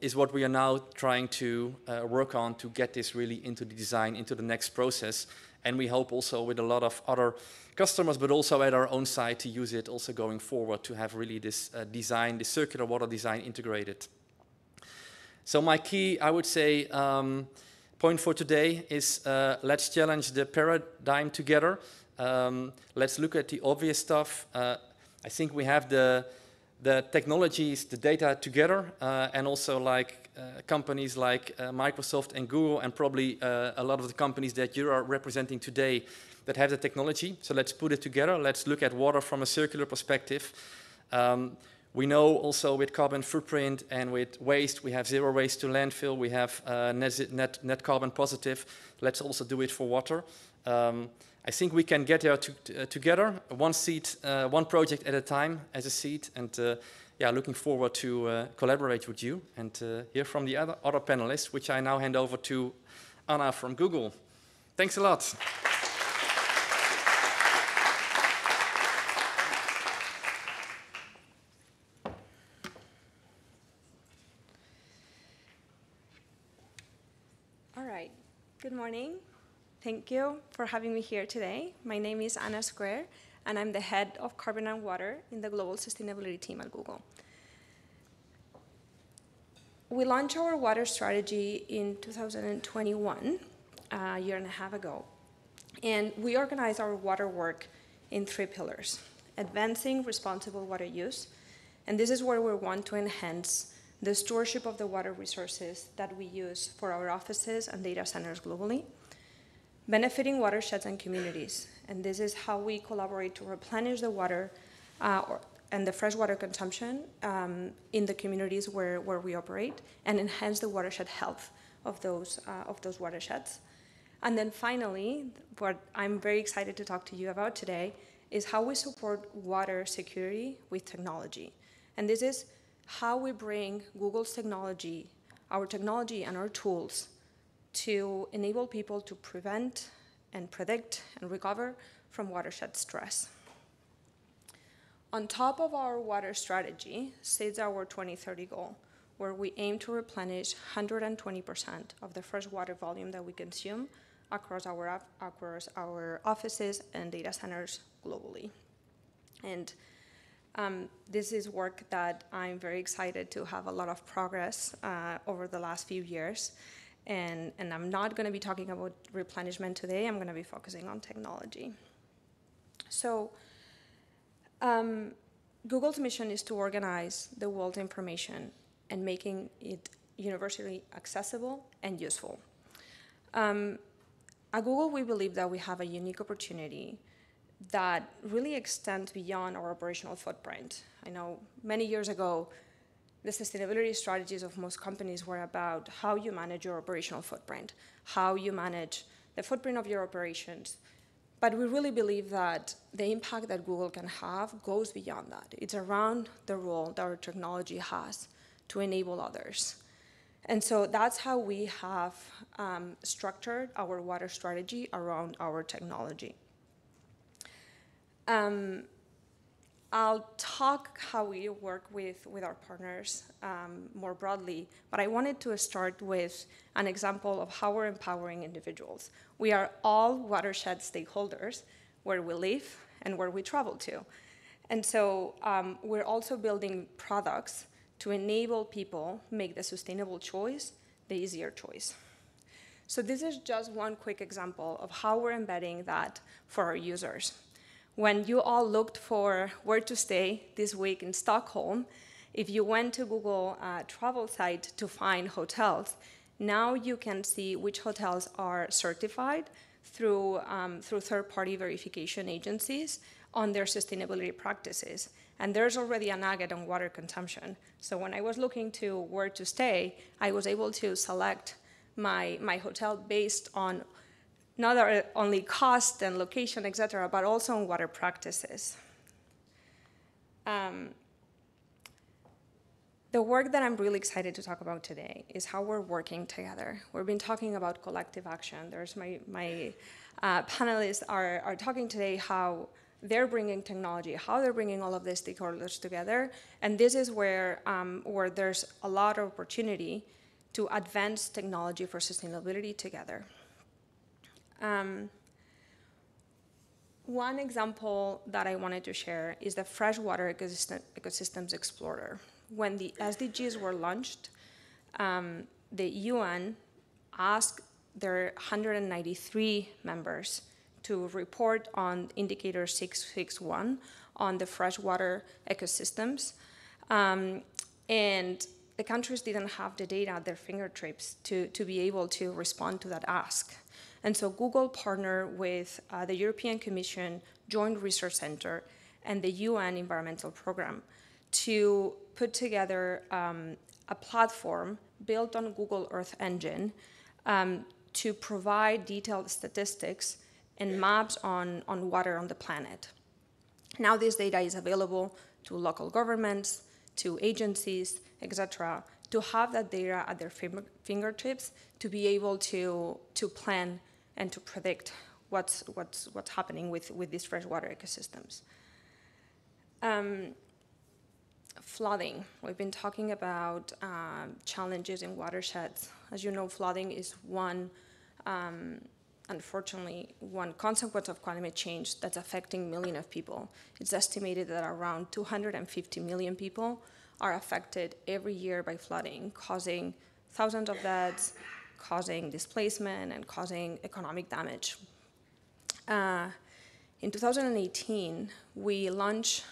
is what we are now trying to work on to get this really into the design, into the next process. And we hope also with a lot of other customers, but also at our own side to use it also going forward to have really this design, this circular water design integrated. So my key, I would say, point for today is let's challenge the paradigm together. Let's look at the obvious stuff. I think we have the technologies, the data together, and also like companies like Microsoft and Google, and probably a lot of the companies that you are representing today that have the technology. So let's put it together. Let's look at water from a circular perspective. We know also with carbon footprint and with waste, we have zero waste to landfill. We have net carbon positive. Let's also do it for water. I think we can get there together, one project at a time as a seed, and yeah, looking forward to collaborate with you and hear from the other panelists, which I now hand over to Anna from Google. Thanks a lot. All right, good morning. Thank you for having me here today. My name is Anna Square, and I'm the head of carbon and water in the global sustainability team at Google. We launched our water strategy in 2021, a year and a half ago, and we organize our water work in 3 pillars: advancing responsible water use, and this is where we want to enhance the stewardship of the water resources that we use for our offices and data centers globally; benefiting watersheds and communities, and this is how we collaborate to replenish the water and the freshwater consumption in the communities where we operate, and enhance the watershed health of those watersheds. And then finally, what I'm very excited to talk to you about today is how we support water security with technology. And this is how we bring Google's technology, our technology and our tools to enable people to prevent and predict and recover from watershed stress. On top of our water strategy sits our 2030 goal, where we aim to replenish 120% of the freshwater volume that we consume across our offices and data centers globally. And this is work that I'm very excited to have a lot of progress over the last few years. And I'm not going to be talking about replenishment today. I'm going to be focusing on technology. So Google's mission is to organize the world's information and making it universally accessible and useful. At Google, we believe that we have a unique opportunity that really extends beyond our operational footprint. I know many years ago, the sustainability strategies of most companies were about how you manage your operational footprint, how you manage the footprint of your operations. But we really believe that the impact that Google can have goes beyond that. It's around the role that our technology has to enable others. And so that's how we have structured our water strategy around our technology. I'll talk how we work with our partners more broadly, but I wanted to start with an example of how we're empowering individuals. We are all watershed stakeholders where we live and where we travel to. And so we're also building products to enable people make the sustainable choice the easier choice. So this is just one quick example of how we're embedding that for our users. When you all looked for where to stay this week in Stockholm, if you went to Google travel site to find hotels, now you can see which hotels are certified through third-party verification agencies on their sustainability practices. And there's already a nugget on water consumption. So when I was looking to where to stay, I was able to select my hotel based on not only cost and location, et cetera, but also on water practices. The work that I'm really excited to talk about today is how we're working together. We've been talking about collective action. There's my panelists are talking today how they're bringing technology, how they're bringing all of these stakeholders together. And this is where there's a lot of opportunity to advance technology for sustainability together. One example that I wanted to share is the Freshwater Ecosystems Explorer. When the SDGs were launched, the UN asked their 193 members to report on indicator 661 on the freshwater ecosystems. And the countries didn't have the data at their fingertips to be able to respond to that ask. And so Google partnered with the European Commission Joint Research Center and the UN Environmental Program to put together a platform built on Google Earth Engine to provide detailed statistics and maps on water on the planet. Now this data is available to local governments, to agencies, etc., to have that data at their fingertips to be able to plan and to predict what's happening with these freshwater ecosystems. Flooding. We've been talking about challenges in watersheds. As you know, flooding is unfortunately, one consequence of climate change that's affecting millions of people. It's estimated that around 250 million people are affected every year by flooding, causing thousands of deaths, causing displacement, and causing economic damage. In 2018, we launched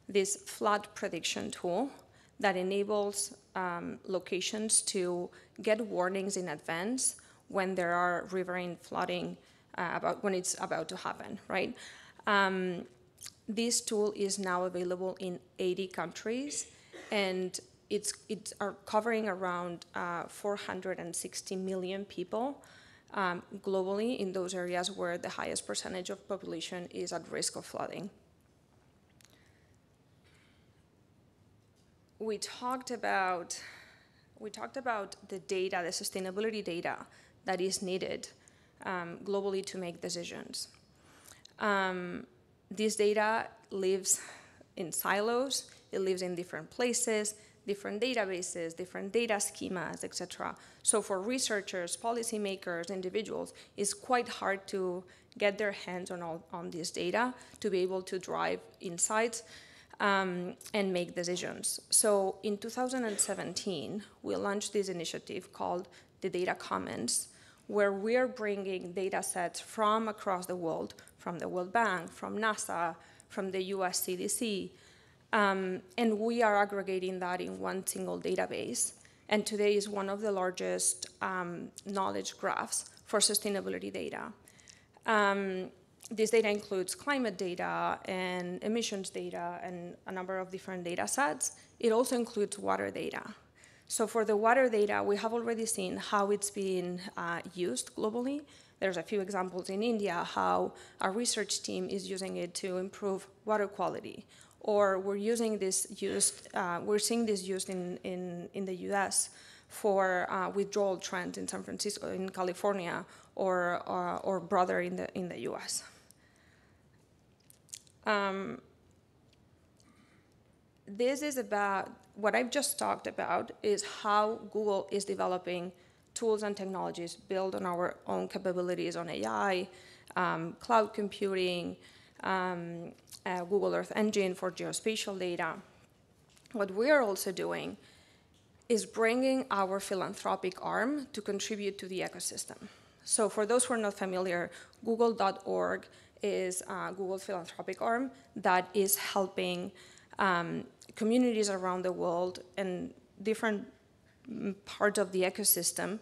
this flood prediction tool that enables locations to get warnings in advance when there are riverine flooding, when it's about to happen, right? This tool is now available in 80 countries, and it's covering around 460 million people globally in those areas where the highest percentage of population is at risk of flooding. We talked about the data, the sustainability data that is needed globally to make decisions. This data lives in silos, it lives in different places, different databases, different data schemas, etc. So for researchers, policymakers, individuals, it's quite hard to get their hands on this data to be able to drive insights and make decisions. So in 2017, we launched this initiative called the Data Commons, where we're bringing data sets from across the world, from the World Bank, from NASA, from the US CDC, and we are aggregating that in one single database. And today is one of the largest knowledge graphs for sustainability data. This data includes climate data and emissions data and a number of different data sets. It also includes water data. So for the water data, we have already seen how it's being used globally. There's a few examples in India how a research team is using it to improve water quality, or we're seeing this used in the US for withdrawal trends in San Francisco, in California, or broader in the US. This is about, what I've just talked about is how Google is developing tools and technologies built on our own capabilities on AI, cloud computing, Google Earth Engine for geospatial data. What we are also doing is bringing our philanthropic arm to contribute to the ecosystem. So for those who are not familiar, google.org is Google's philanthropic arm that is helping communities around the world and different parts of the ecosystem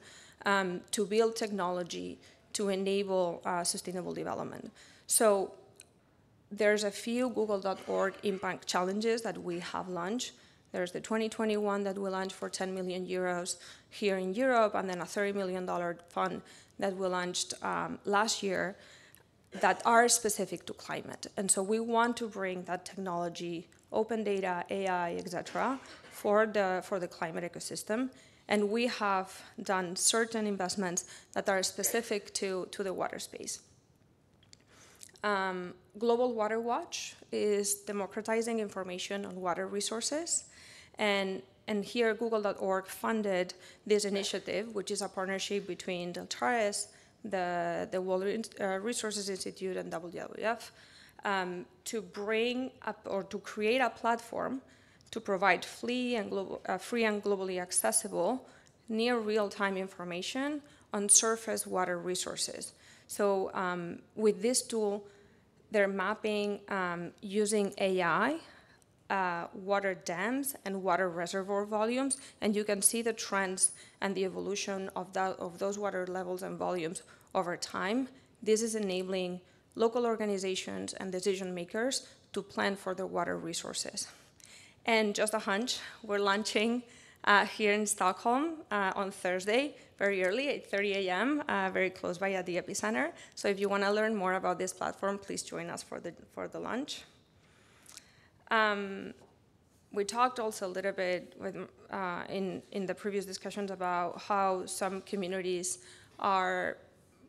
to build technology to enable sustainable development. So there's a few google.org impact challenges that we have launched. There's the 2021 that we launched for 10 million euros here in Europe, and then a $30 million fund that we launched last year that are specific to climate. And so we want to bring that technology, open data, AI, et cetera, for the climate ecosystem, and we have done certain investments that are specific to the water space. Global Water Watch is democratizing information on water resources, and here Google.org funded this initiative, which is a partnership between Deltares, the Water Resources Institute, and WWF, to bring up or to create a platform to provide free and globally accessible, near real-time information on surface water resources. So with this tool, they're mapping using AI water dams and water reservoir volumes, and you can see the trends and the evolution of those water levels and volumes over time. This is enabling local organizations and decision makers to plan for their water resources. And just a hunch, we're launching here in Stockholm on Thursday, very early, 8:30 a.m., very close by at the epicenter. So if you want to learn more about this platform, please join us for the launch. We talked also a little bit with, in the previous discussions about how some communities are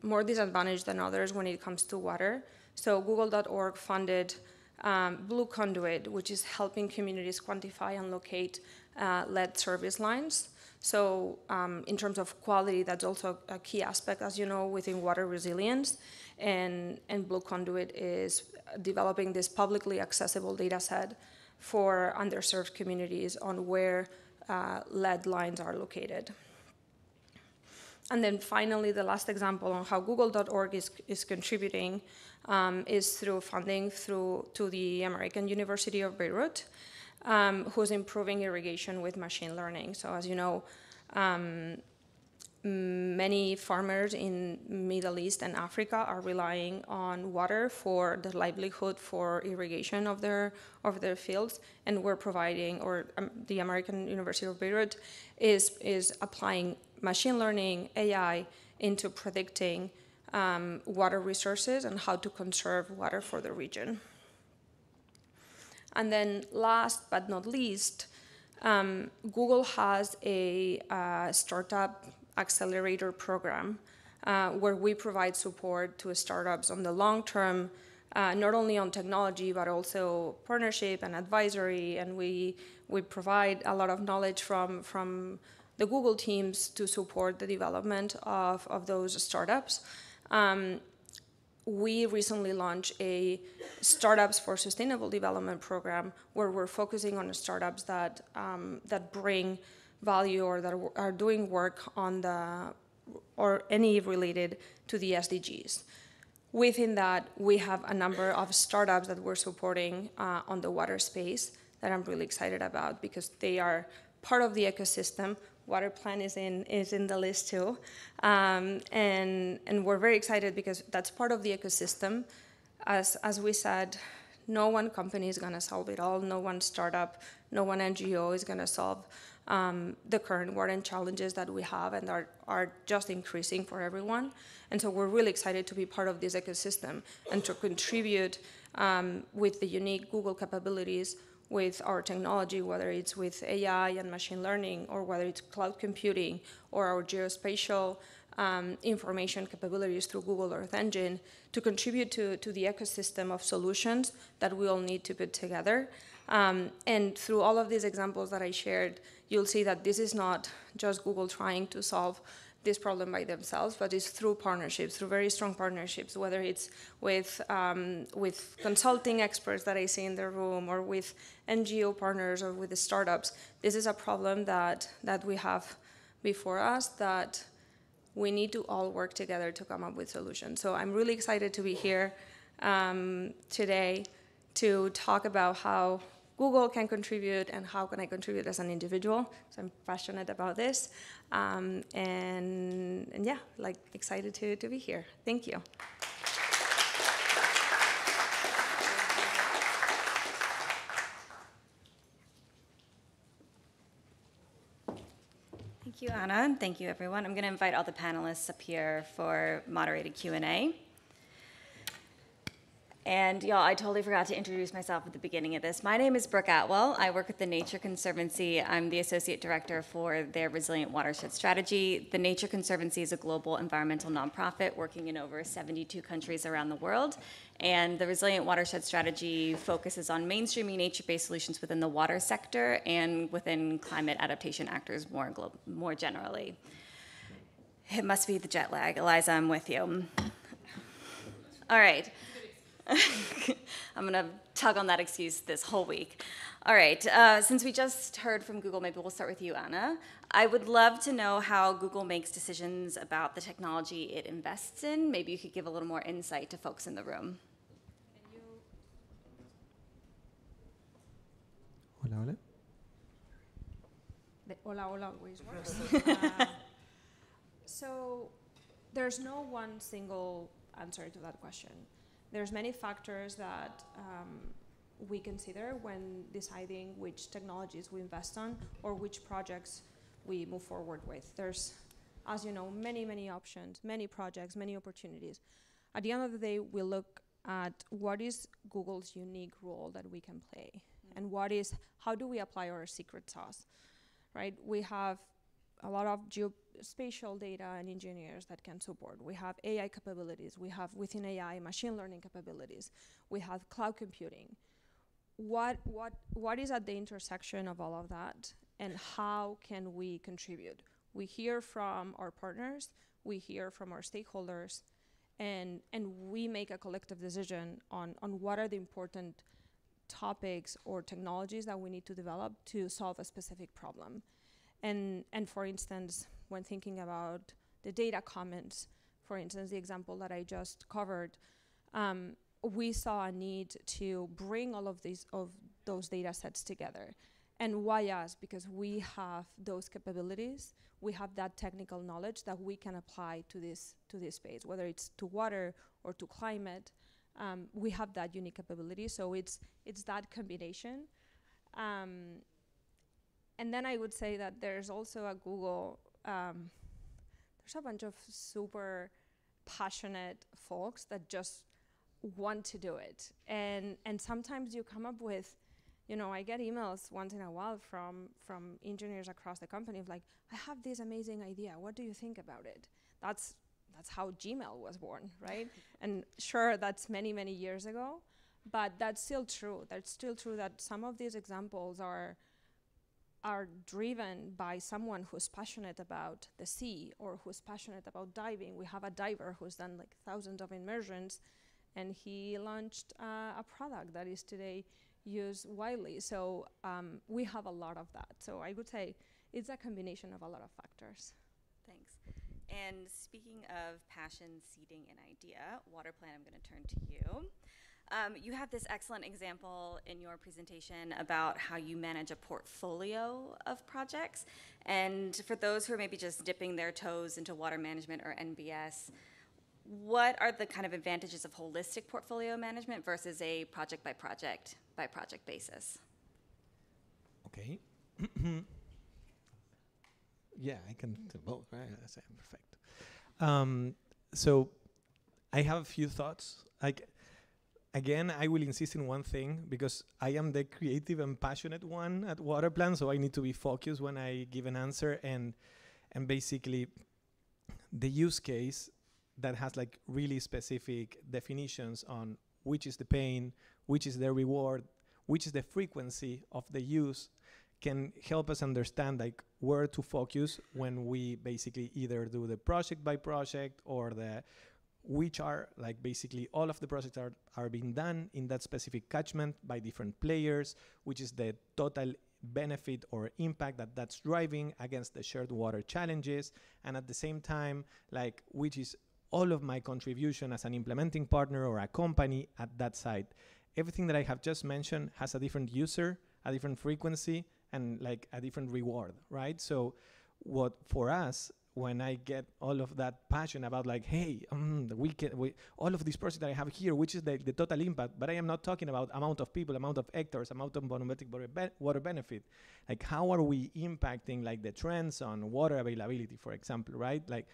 more disadvantaged than others when it comes to water. So Google.org funded Blue Conduit, which is helping communities quantify and locate lead service lines. So in terms of quality, that's also a key aspect, as you know, within water resilience. And Blue Conduit is developing this publicly accessible data set for underserved communities on where lead lines are located. And then finally, the last example on how Google.org is contributing is through funding to the American University of Beirut, who's improving irrigation with machine learning. So as you know, many farmers in Middle East and Africa are relying on water for the livelihood, for irrigation of their fields, and we're providing, or the American University of Beirut is applying machine learning, AI, into predicting water resources and how to conserve water for the region. And then last but not least, Google has a startup accelerator program where we provide support to startups on the long term, not only on technology, but also partnership and advisory. And we provide a lot of knowledge from the Google teams to support the development of those startups. We recently launched a Startups for Sustainable Development program where we're focusing on startups that bring value or that are doing work on or any related to the SDGs. Within that, we have a number of startups that we're supporting on the water space that I'm really excited about because they are part of the ecosystem. WaterPlan is in the list too. And we're very excited because that's part of the ecosystem. As we said, no one company is going to solve it all. No one startup, no one NGO is going to solve the current water challenges that we have and are just increasing for everyone. And so we're really excited to be part of this ecosystem and to contribute with the unique Google capabilities with our technology, whether it's with AI and machine learning, or whether it's cloud computing, or our geospatial information capabilities through Google Earth Engine, to contribute to the ecosystem of solutions that we all need to put together. And through all of these examples that I shared, you'll see that this is not just Google trying to solve this problem by themselves, but it's through partnerships, through very strong partnerships, whether it's with consulting experts that I see in the room, or with NGO partners, or with the startups. This is a problem that we have before us that we need to all work together to come up with solutions. So I'm really excited to be here today to talk about how Google can contribute and how can I contribute as an individual. So I'm passionate about this. And yeah, excited to be here. Thank you. Thank you, Anna, and thank you, everyone. I'm going to invite all the panelists up here for moderated Q&A. And y'all, I totally forgot to introduce myself at the beginning of this. My name is Brooke Atwell. I work at the Nature Conservancy. I'm the Associate Director for their Resilient Watershed Strategy. The Nature Conservancy is a global environmental nonprofit working in over 72 countries around the world. And the Resilient Watershed Strategy focuses on mainstreaming nature-based solutions within the water sector and within climate adaptation actors more generally. It must be the jet lag. Eliza, I'm with you. All right. I'm going to tug on that excuse this whole week. All right, since we just heard from Google, maybe we'll start with you, Anna. I would love to know how Google makes decisions about the technology it invests in. Maybe you could give a little more insight to folks in the room. Hola, hola. The hola, hola always works. So there's no one single answer to that question. There's many factors that we consider when deciding which technologies we invest on or which projects we move forward with. There's, as you know, many, many options, many projects, many opportunities. At the end of the day, we look at what is Google's unique role that we can play, and how do we apply our secret sauce, right? We have a lot of geospatial data and engineers that can support. We have AI capabilities. We have within AI machine learning capabilities. We have cloud computing. What is at the intersection of all of that, and how can we contribute? We hear from our partners, we hear from our stakeholders, and we make a collective decision on what are the important topics or technologies that we need to develop to solve a specific problem. And for instance, when thinking about the data comments, for instance, the example that I just covered, we saw a need to bring all of those data sets together. And why us? Because we have those capabilities, we have that technical knowledge that we can apply to this space, whether it's to water or to climate. We have that unique capability, so it's that combination. And then I would say that there's also at Google, there's a bunch of super passionate folks that just want to do it. And sometimes you come up with, I get emails once in a while from engineers across the company of like, I have this amazing idea. What do you think about it? That's how Gmail was born, right? And sure, that's many, many years ago, but that's still true. That's still true that some of these examples are driven by someone who's passionate about the sea or who's passionate about diving. We have a diver who's done like thousands of immersions, and he launched a product that is today used widely. So we have a lot of that. So I would say it's a combination of a lot of factors. Thanks. And speaking of passion, seeding, and idea, Waterplan, I'm going to turn to you. You have this excellent example in your presentation about how you manage a portfolio of projects. And for those who are maybe just dipping their toes into water management or NBS, what are the kind of advantages of holistic portfolio management versus a project basis? Okay. Yeah, I can do both, right? That's perfect. So I have a few thoughts. Again, I will insist in one thing because I am the creative and passionate one at Waterplan, so I need to be focused when I give an answer. And basically, the use case that has like really specific definitions on which is the pain, which is the reward, which is the frequency of the use, can help us understand like where to focus when we basically either do the project by project or which are like basically all of the projects are being done in that specific catchment by different players, which is the total benefit or impact that's driving against the shared water challenges, and at the same time, like which is all of my contribution as an implementing partner or a company at that site. Everything that I have just mentioned has a different user, a different frequency, and like a different reward, right? So what for us, when I get all of that passion about like, hey, all of these projects that I have here, which is the total impact, but I am not talking about amount of people, amount of hectares, amount of volumetric water benefit. Like how are we impacting like the trends on water availability, for example, right? Like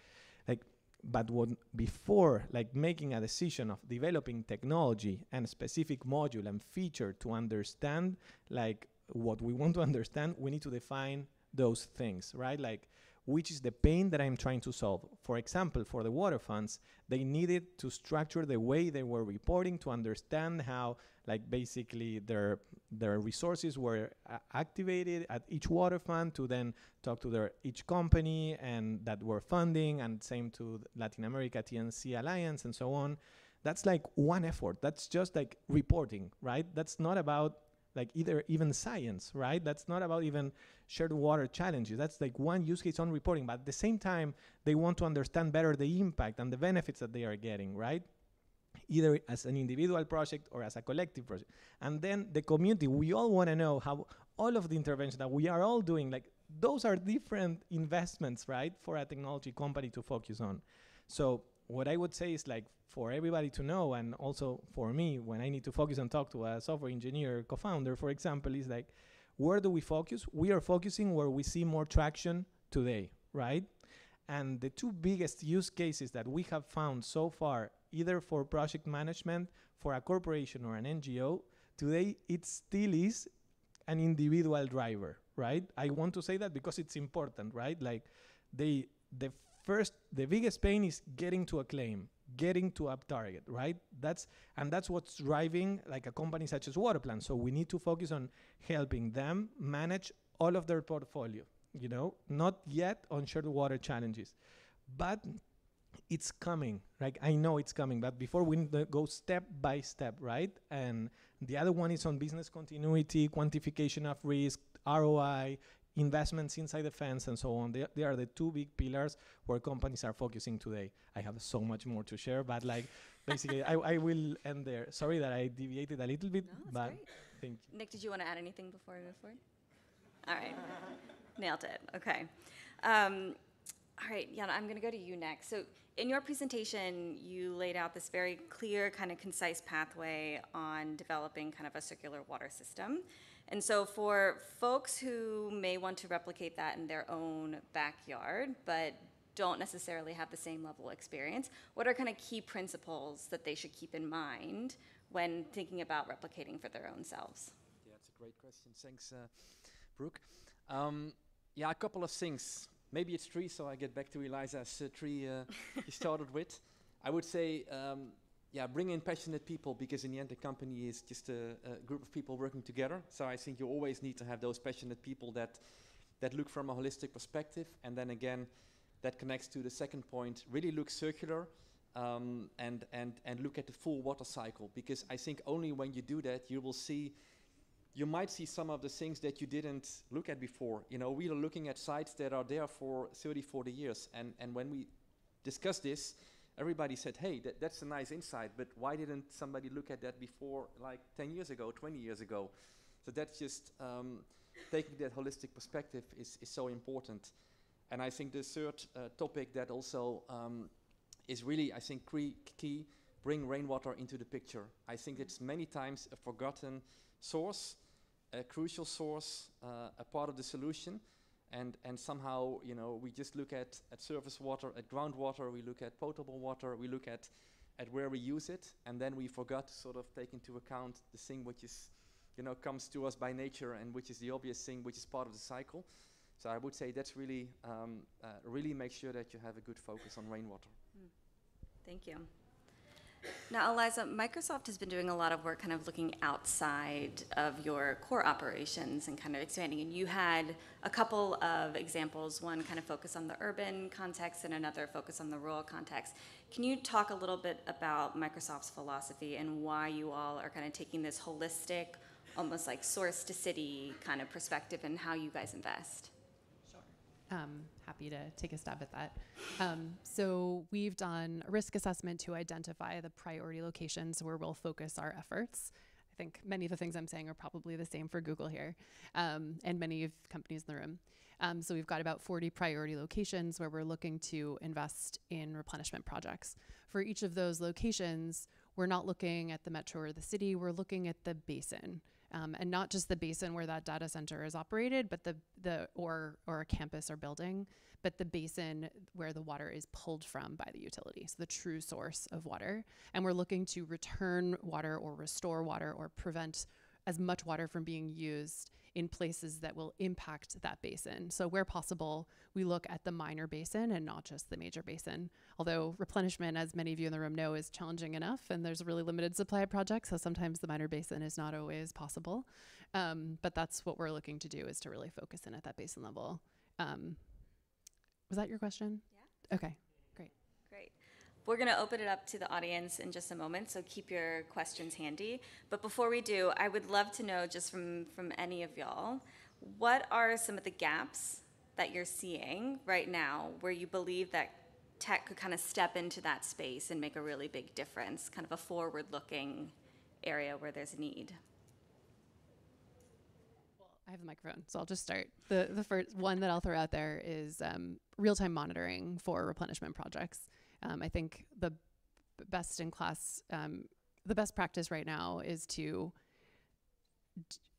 But before like making a decision of developing technology and a specific module and feature to understand like what we want to understand, we need to define those things, right? Like, which is the pain that I'm trying to solve. For example, for the water funds, they needed to structure the way they were reporting to understand how, like, basically their resources were activated at each water fund, to then talk to each company and that were funding, and same to Latin America TNC Alliance and so on. That's like one effort. That's just like reporting, right? That's not about like even science, right? That's not about even shared water challenges. That's like one use case on reporting, but at the same time, they want to understand better the impact and the benefits that they are getting, right? Either as an individual project or as a collective project. And then the community, we all want to know how all of the interventions that we are all doing, like those are different investments, right? For a technology company to focus on. So what I would say is like for everybody to know, and also for me, when I need to focus and talk to a software engineer co-founder, for example, is like, where do we focus? We are focusing where we see more traction today, right? And the two biggest use cases that we have found so far, either for project management, for a corporation or an NGO, today it still is an individual driver, right? I want to say that because it's important, right? Like the biggest pain is getting to a claim, getting to a target, right? That's what's driving like a company such as Waterplan. So we need to focus on helping them manage all of their portfolio, you know, not yet on shared water challenges, but it's coming. Like I know it's coming, but before we need to go step by step, right? And the other one is on business continuity, quantification of risk, ROI, investments inside the fence, and so on. They are the two big pillars where companies are focusing today. I have so much more to share, but like basically I will end there. Sorry that I deviated a little bit, No, that's but great. thank you. Nick, did you want to add anything before we move forward? All right. Nailed it. Okay. All right, Jana, I'm going to go to you next. So in your presentation, you laid out this very clear, kind of concise pathway on developing kind of a circular water system. And so for folks who may want to replicate that in their own backyard, but don't necessarily have the same level of experience, what are kind of key principles that they should keep in mind when thinking about replicating for their own selves? Yeah, that's a great question. Thanks, Brooke. Yeah, a couple of things. Maybe it's three, so I get back to Eliza's three you started with. I would say, yeah, bring in passionate people, because in the end the company is just a group of people working together. So I think you always need to have those passionate people that look from a holistic perspective. And then again, that connects to the second point, really look circular and look at the full water cycle. Because I think only when you do that, you might see some of the things that you didn't look at before. You know, we are looking at sites that are there for 30, 40 years. And when we discussed this, everybody said, hey, that's a nice insight, but why didn't somebody look at that before, like 10 years ago, 20 years ago? So that's just taking that holistic perspective is so important. And I think the third topic that also is really, I think, key, bring rainwater into the picture. I think it's many times a forgotten source, a crucial source, a part of the solution, and somehow, you know, we just look at surface water, at groundwater, we look at potable water, we look at where we use it, and then we forgot to sort of take into account the thing which is, you know, comes to us by nature and which is the obvious thing, which is part of the cycle. So I would say that's really, really make sure that you have a good focus on rainwater. Thank you. Now, Eliza, Microsoft has been doing a lot of work kind of looking outside of your core operations and kind of expanding. And you had a couple of examples, one kind of focus on the urban context and another focus on the rural context. Can you talk a little bit about Microsoft's philosophy and why you all are kind of taking this holistic, almost like source to city kind of perspective and how you guys invest? Happy to take a stab at that. So we've done a risk assessment to identify the priority locations where we'll focus our efforts. I think many of the things I'm saying are probably the same for Google here, and many of companies in the room. So we've got about 40 priority locations where we're looking to invest in replenishment projects. For each of those locations, we're not looking at the metro or the city, we're looking at the basin. and not just the basin where that data center is operated, but or a campus or building, but the basin where the water is pulled from by the utility, so the true source of water. And we're looking to return water or restore water or prevent as much water from being used in places that will impact that basin. So where possible, we look at the minor basin and not just the major basin. Although replenishment, as many of you in the room know, is challenging enough, and there's a really limited supply of projects, so sometimes the minor basin is not always possible. But that's what we're looking to do, is to really focus in at that basin level. Was that your question? Yeah. Okay, great. Great. We're going to open it up to the audience in just a moment, so keep your questions handy. But before we do, I would love to know, just from any of y'all, what are some of the gaps that you're seeing right now where you believe that tech could kind of step into that space and make a really big difference, kind of a forward-looking area where there's a need? I have the microphone, so I'll just start. The first one that I'll throw out there is real-time monitoring for replenishment projects. I think the best in class, the best practice right now is to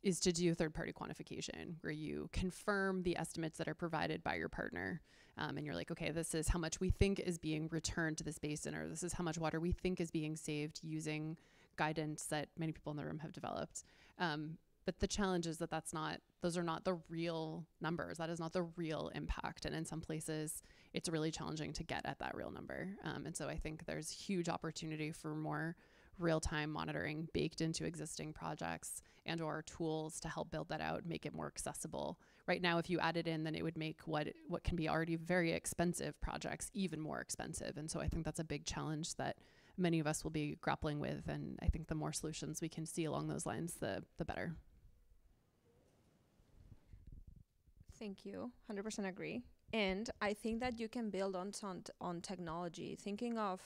do third-party quantification, where you confirm the estimates that are provided by your partner. And you're like, okay, this is how much we think is being returned to this basin, or this is how much water we think is being saved using guidance that many people in the room have developed. But the challenge is that those are not the real numbers. That is not the real impact. And in some places, it's really challenging to get at that real number. And so I think there's huge opportunity for more real-time monitoring baked into existing projects and or tools to help build that out, make it more accessible. Right now, if you add it in, then it would make what can be already very expensive projects even more expensive. And so I think that's a big challenge that many of us will be grappling with. And I think the more solutions we can see along those lines, the better. Thank you. 100% agree. And I think that you can build on technology. Thinking of,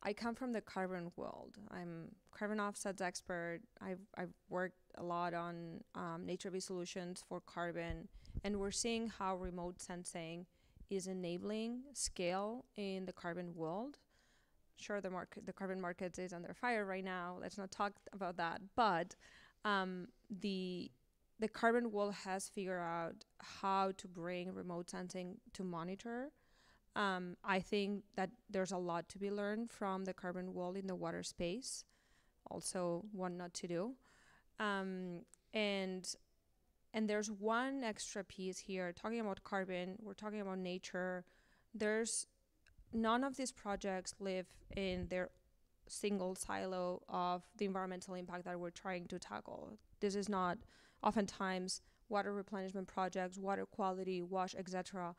I come from the carbon world. I'm carbon offsets expert. I've worked a lot on nature-based solutions for carbon, and we're seeing how remote sensing is enabling scale in the carbon world. Sure, the carbon market is under fire right now. Let's not talk about that. But the carbon world has figured out how to bring remote sensing to monitor. I think that there's a lot to be learned from the carbon world in the water space. Also, one not to do. And there's one extra piece here. Talking about carbon, we're talking about nature. None of these projects live in their single silo of the environmental impact that we're trying to tackle. This is not, oftentimes, water replenishment projects, water quality, wash, etc.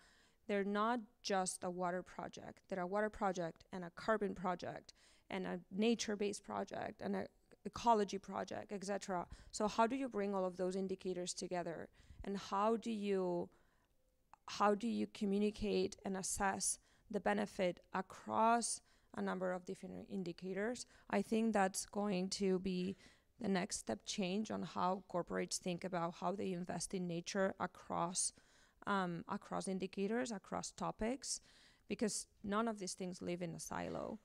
They're not just a water project. They're a water project and a carbon project and a nature-based project and an ecology project, etc. So how do you bring all of those indicators together? And how do you communicate and assess the benefit across a number of different indicators? I think that's going to be the next step change on how corporates think about how they invest in nature across indicators, across topics, because none of these things live in a silo.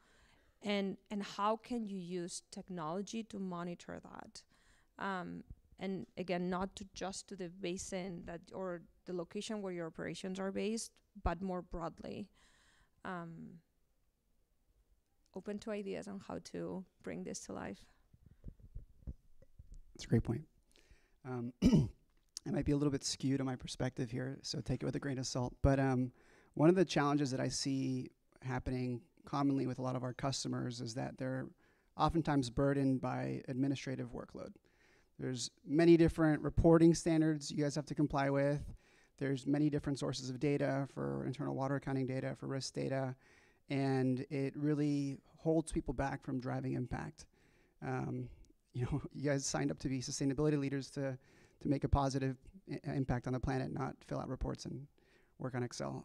And how can you use technology to monitor that? And again, not just to the basin or the location where your operations are based, but more broadly. Open to ideas on how to bring this to life. That's a great point. I might be a little bit skewed in my perspective here, so take it with a grain of salt. But one of the challenges that I see happening commonly with a lot of our customers is that they're oftentimes burdened by administrative workload. There's many different reporting standards you guys have to comply with. There's many different sources of data for internal water accounting data, for risk data, and it really holds people back from driving impact. You guys signed up to be sustainability leaders to make a positive impact on the planet, not fill out reports and work on Excel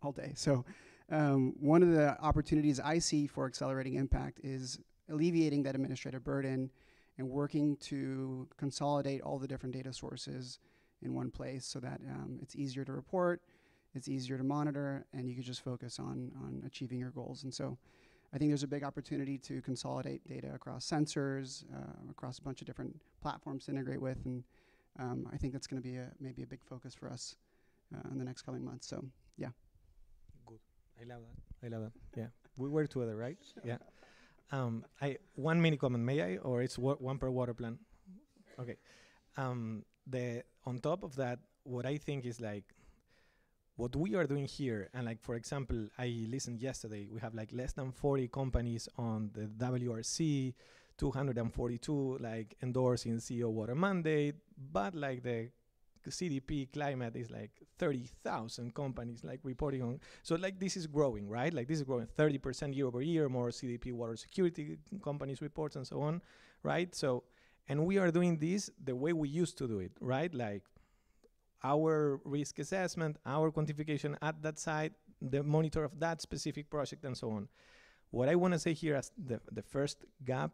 all day. So one of the opportunities I see for accelerating impact is alleviating that administrative burden and working to consolidate all the different data sources in one place so that it's easier to report, it's easier to monitor, and you can just focus on achieving your goals. And so I think there's a big opportunity to consolidate data across sensors, across a bunch of different platforms to integrate with, and I think that's going to be maybe a big focus for us in the next coming months. So, yeah. Good. I love that. I love that. Yeah. We work together, right? Yeah. One mini comment, may I? Or it's one per water plan? Okay. On top of that, what I think is like, what we are doing here, and like, for example, I listened yesterday, we have like less than 40 companies on the WRC, 242 like endorsing CEO Water Mandate, but like the CDP climate is like 30,000 companies like reporting on. So like this is growing, right? Like this is growing 30% year over year, more CDP water security companies reports and so on, right? So, and we are doing this the way we used to do it, right? Like our risk assessment, our quantification at that site, the monitor of that specific project and so on. What I want to say here as the first gap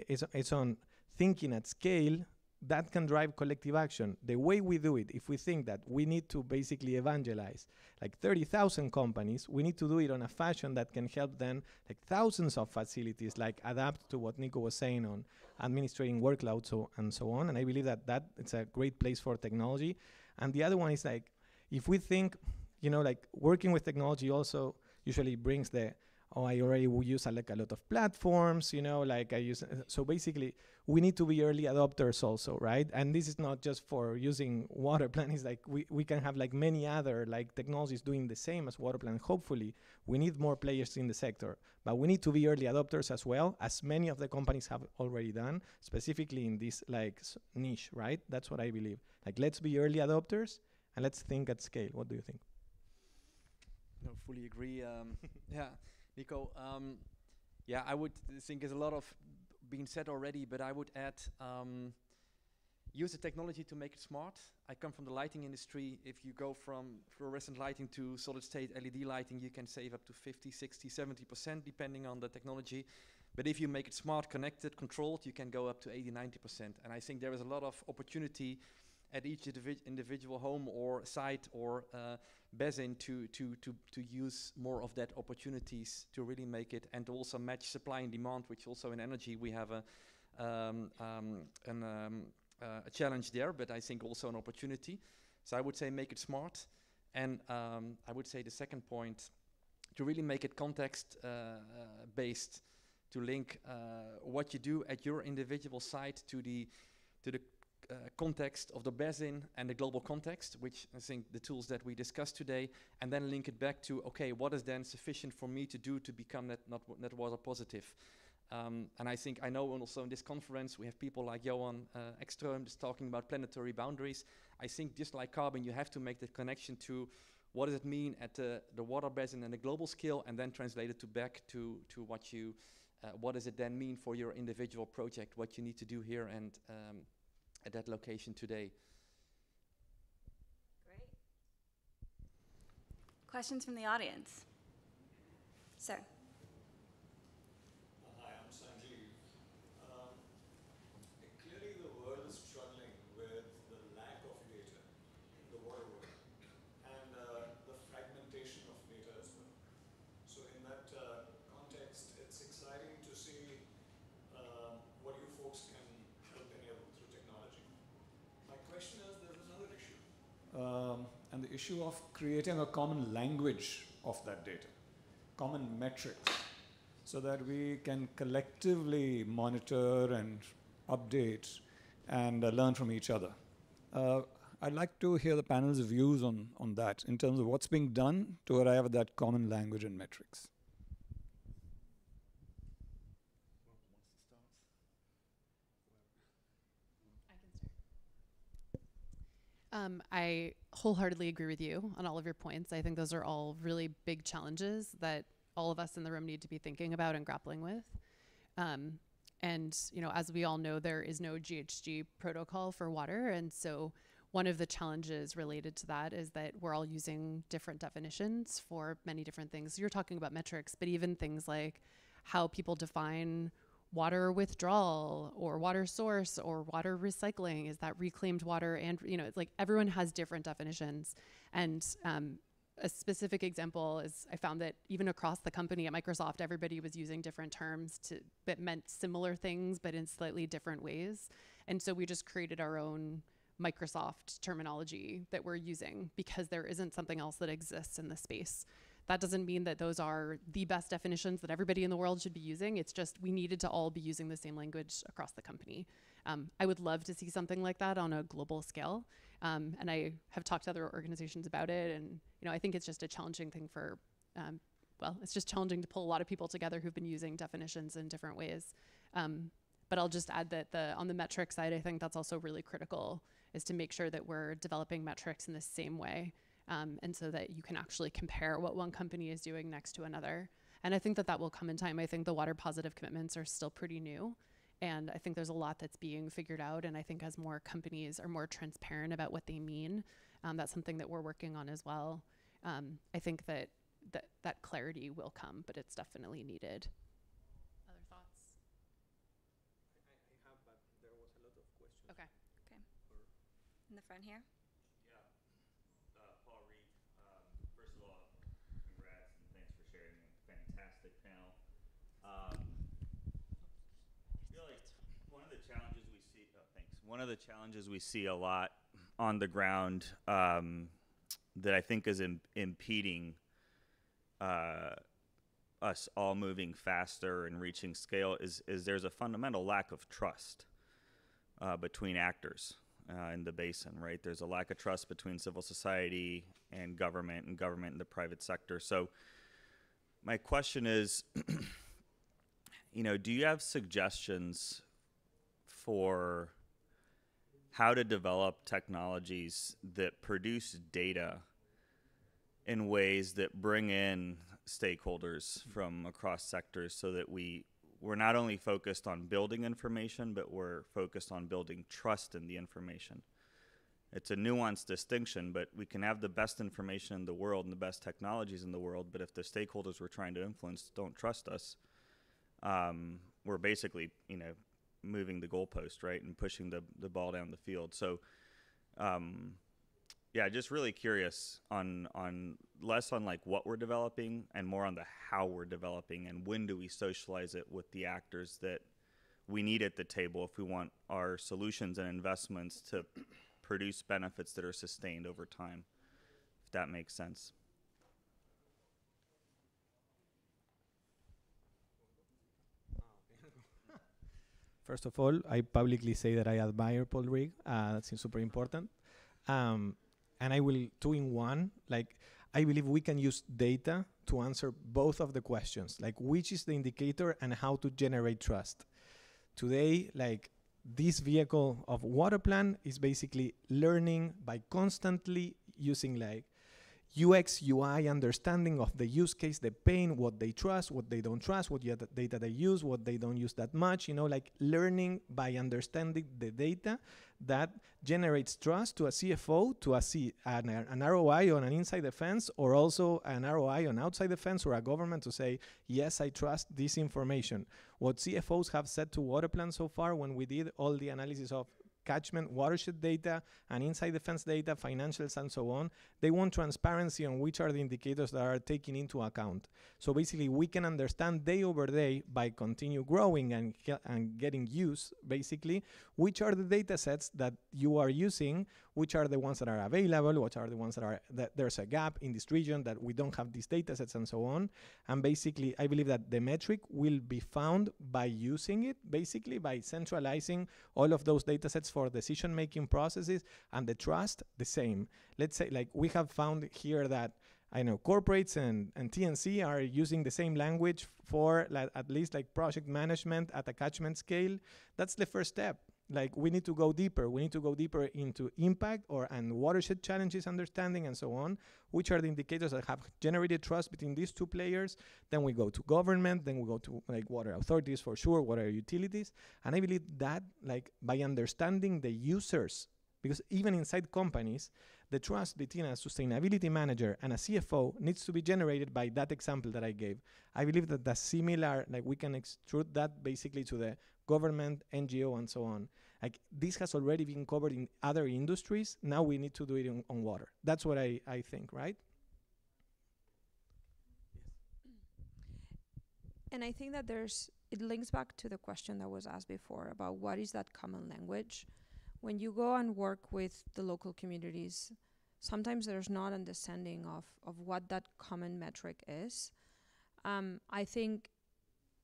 is on thinking at scale that can drive collective action. The way we do it, if we think that we need to basically evangelize like 30,000 companies, we need to do it on a fashion that can help then like thousands of facilities like adapt to what Nico was saying on administrating workloads and so on. And I believe that it's a great place for technology. And the other one is like, if we think, like working with technology also usually brings I already use like a lot of platforms, like I use. So basically, we need to be early adopters also, right? And this is not just for using Waterplan. It's like we can have like many other like technologies doing the same as Waterplan. Hopefully, we need more players in the sector, but we need to be early adopters as well, as many of the companies have already done, specifically in this like niche, right? That's what I believe. Like, let's be early adopters and let's think at scale. What do you think? No, fully agree. Yeah. Nico, I would think there's a lot of being said already, but I would add, use the technology to make it smart. I come from the lighting industry. If you go from fluorescent lighting to solid state LED lighting, you can save up to 50, 60, 70% depending on the technology. But if you make it smart, connected, controlled, you can go up to 80, 90%. And I think there is a lot of opportunity at each individual home or site or basin to use more of that opportunities to really make it, and to also match supply and demand, which also in energy we have a challenge there, but I think also an opportunity. So I would say make it smart. And I would say the second point, to really make it context based, to link what you do at your individual site to the context of the basin and the global context, which I think the tools that we discussed today, and then link it back to, okay, what is then sufficient for me to do to become net water positive? And I know also in this conference we have people like Johan Ekström just talking about planetary boundaries. I think just like carbon, you have to make the connection to what does it mean at the water basin and the global scale, and then translate it back to what does it then mean for your individual project, what you need to do here and at that location today. Great. Questions from the audience? Sir. Hi, I'm Sanjeev. Clearly the world is struggling with the lack of data in the water world and the fragmentation of data as well. So in that context, it's exciting to see what you folks can help enable through technology. My question is, there's another issue. And the issue of creating a common language of that data, common metrics, so that we can collectively monitor and update and learn from each other. I'd like to hear the panel's views on that in terms of what's being done to arrive at that common language and metrics. I wholeheartedly agree with you on all of your points. I think those are all really big challenges that all of us in the room need to be thinking about and grappling with. And, as we all know, there is no GHG protocol for water. And so one of the challenges related to that is that we're all using different definitions for many different things. You're talking about metrics, but even things like how people define water withdrawal or water source or water recycling. Is that reclaimed water? And, it's like everyone has different definitions. And a specific example is I found that even across the company at Microsoft, everybody was using different terms that meant similar things, but in slightly different ways. And so we just created our own Microsoft terminology that we're using because there isn't something else that exists in the space. That doesn't mean that those are the best definitions that everybody in the world should be using. It's just we needed to all be using the same language across the company. I would love to see something like that on a global scale. And I have talked to other organizations about it. And I think it's just a challenging thing for, it's just challenging to pull a lot of people together who've been using definitions in different ways. But I'll just add that on the metric side, I think that's also really critical, is to make sure that we're developing metrics in the same way. And so that you can actually compare what one company is doing next to another. And I think that will come in time. I think the water positive commitments are still pretty new. And I think there's a lot that's being figured out. And I think as more companies are more transparent about what they mean, that's something that we're working on as well. I think that clarity will come, but it's definitely needed. Other thoughts? I have, but there was a lot of questions. Okay. Okay. In the front here. Paul Reed. First of all, congrats and thanks for sharing a fantastic panel. I feel like one of the challenges we see. One of the challenges we see a lot on the ground that I think is impeding us all moving faster and reaching scale is there's a fundamental lack of trust between actors in the basin, right? There's a lack of trust between civil society and government and the private sector. So my question is, do you have suggestions for how to develop technologies that produce data in ways that bring in stakeholders from across sectors so that we're not only focused on building information, but we're focused on building trust in the information. It's a nuanced distinction, but we can have the best information in the world and the best technologies in the world, but if the stakeholders we're trying to influence don't trust us, we're basically, moving the goalpost, right, and pushing the ball down the field. So, just really curious on less on like what we're developing and more on the how we're developing and when do we socialize it with the actors that we need at the table if we want our solutions and investments to produce benefits that are sustained over time, if that makes sense. First of all, I publicly say that I admire Paul Rigg. That seems super important. And I will two in one. Like, I believe we can use data to answer both of the questions, like which is the indicator and how to generate trust. Today, like this vehicle of water plan is basically learning by constantly using like UX, UI understanding of the use case, the pain, what they trust, what they don't trust, what data they use, what they don't use that much, like learning by understanding the data that generates trust to a CFO, to an ROI on an inside the fence, or also an ROI on outside the fence, or a government to say, yes, I trust this information. What CFOs have said to Waterplan so far when we did all the analysis of catchment, watershed data, and inside the fence data, financials, and so on, they want transparency on which are the indicators that are taken into account. So basically, we can understand day over day by continue growing and getting use, basically, which are the data sets that you are using, which are the ones that are available, which are the ones that there's a gap in this region, that we don't have these data sets, and so on. And basically, I believe that the metric will be found by using it, basically by centralizing all of those data sets for decision-making processes, and the trust, the same. Let's say, like, we have found here that, I know, corporates and TNC are using the same language for at least like project management at a catchment scale. That's the first step. Like, we need to go deeper. We need to go deeper into impact and watershed challenges understanding and so on, which are the indicators that have generated trust between these two players. Then we go to government, then we go to like water authorities for sure, water utilities. And I believe that, like, by understanding the users, because even inside companies, the trust between a sustainability manager and a CFO needs to be generated by that example that I gave. I believe that the similar, like, we can extrude that basically to the government, NGO, and so on. Like, this has already been covered in other industries. Now we need to do it on water. That's what I think, right? And I think that it links back to the question that was asked before about what is that common language. When you go and work with the local communities, sometimes there's not understanding of what that common metric is. I think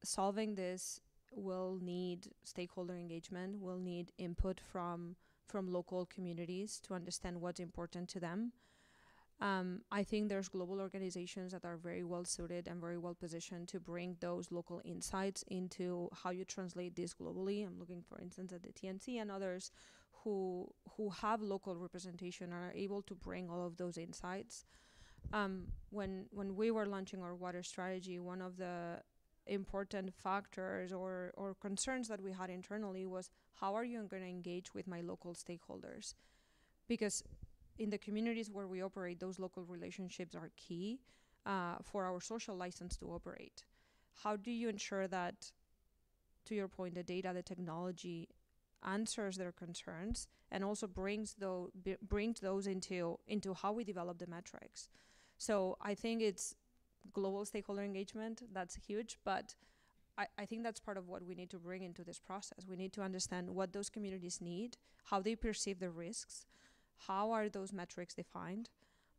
solving this will need stakeholder engagement, will need input from local communities to understand what's important to them. I think there's global organizations that are very well suited and very well positioned to bring those local insights into how you translate this globally. I'm looking, for instance, at the TNC and others who have local representation and are able to bring all of those insights. When we were launching our water strategy, one of the important factors or concerns that we had internally was, how are you going to engage with my local stakeholders? Because in the communities where we operate, those local relationships are key for our social license to operate. How do you ensure that, to your point, the data, the technology answers their concerns and also brings those into how we develop the metrics? So I think it's global stakeholder engagement, that's huge, but I think that's part of what we need to bring into this process. We need to understand what those communities need, how they perceive the risks, how are those metrics defined,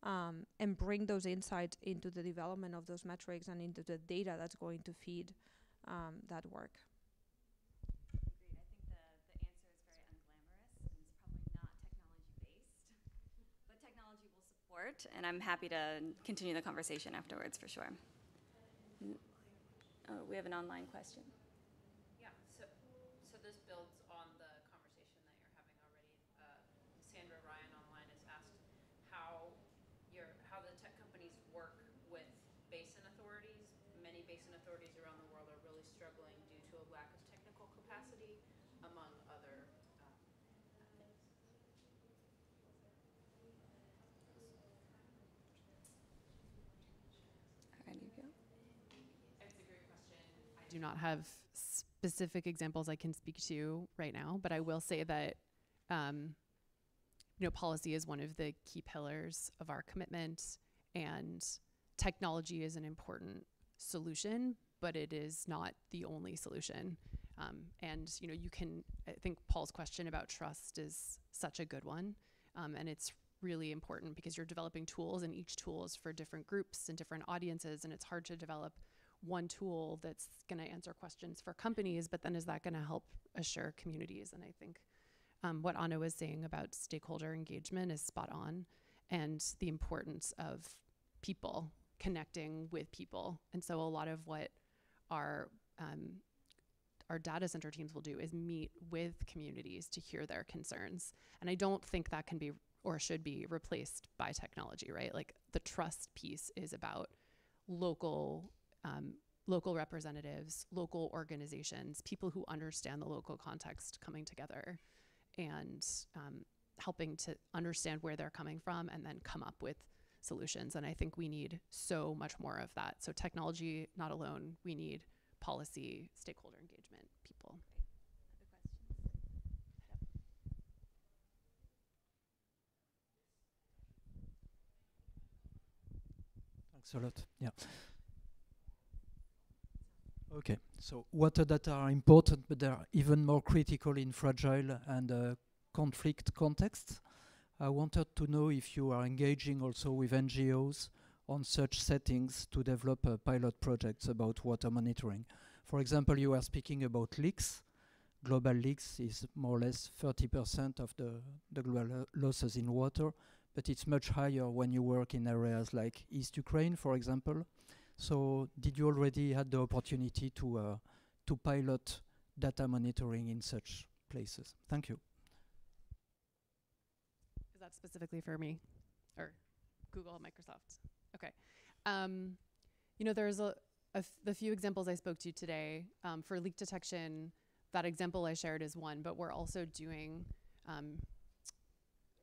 and bring those insights into the development of those metrics and into the data that's going to feed that work. Agreed. I think the answer is very unglamorous and it's probably not technology-based, but technology will support, and I'm happy to continue the conversation afterwards for sure. Oh, we have an online question. Yeah, so this builds on the conversation that you're having already. Sandra Ryan online has asked how the tech companies work with basin authorities. Many basin authorities around the world are really struggling due to a lack of technical capacity, among other things. Alrighty, go. It's a great question. I do not have specific examples I can speak to right now, but I will say that policy is one of the key pillars of our commitment, and technology is an important solution, but it is not the only solution. And I think Paul's question about trust is such a good one, and it's really important because you're developing tools, and each tool is for different groups and different audiences, and it's hard to develop one tool that's going to answer questions for companies, but then is that going to help assure communities? And I think what Anna was saying about stakeholder engagement is spot on, and the importance of people connecting with people. And so a lot of what our data center teams will do is meet with communities to hear their concerns. And I don't think that can be or should be replaced by technology, right? Like the trust piece is about local representatives, local organizations, people who understand the local context coming together and helping to understand where they're coming from and then come up with solutions. And I think we need so much more of that. So technology, not alone, we need policy, stakeholder engagement, people. Other questions? Thanks a lot. Yeah. Okay, so water data are important, but they are even more critical in fragile and conflict contexts. I wanted to know if you are engaging also with NGOs on such settings to develop pilot projects about water monitoring. For example, you are speaking about leaks. Global leaks is more or less 30% of the global losses in water, but it's much higher when you work in areas like East Ukraine, for example. So did you already had the opportunity to pilot data monitoring in such places? Thank you. Is that specifically for me or Google, Microsoft? Okay. There's the few examples I spoke to today for leak detection. That example I shared is one, but we're also doing,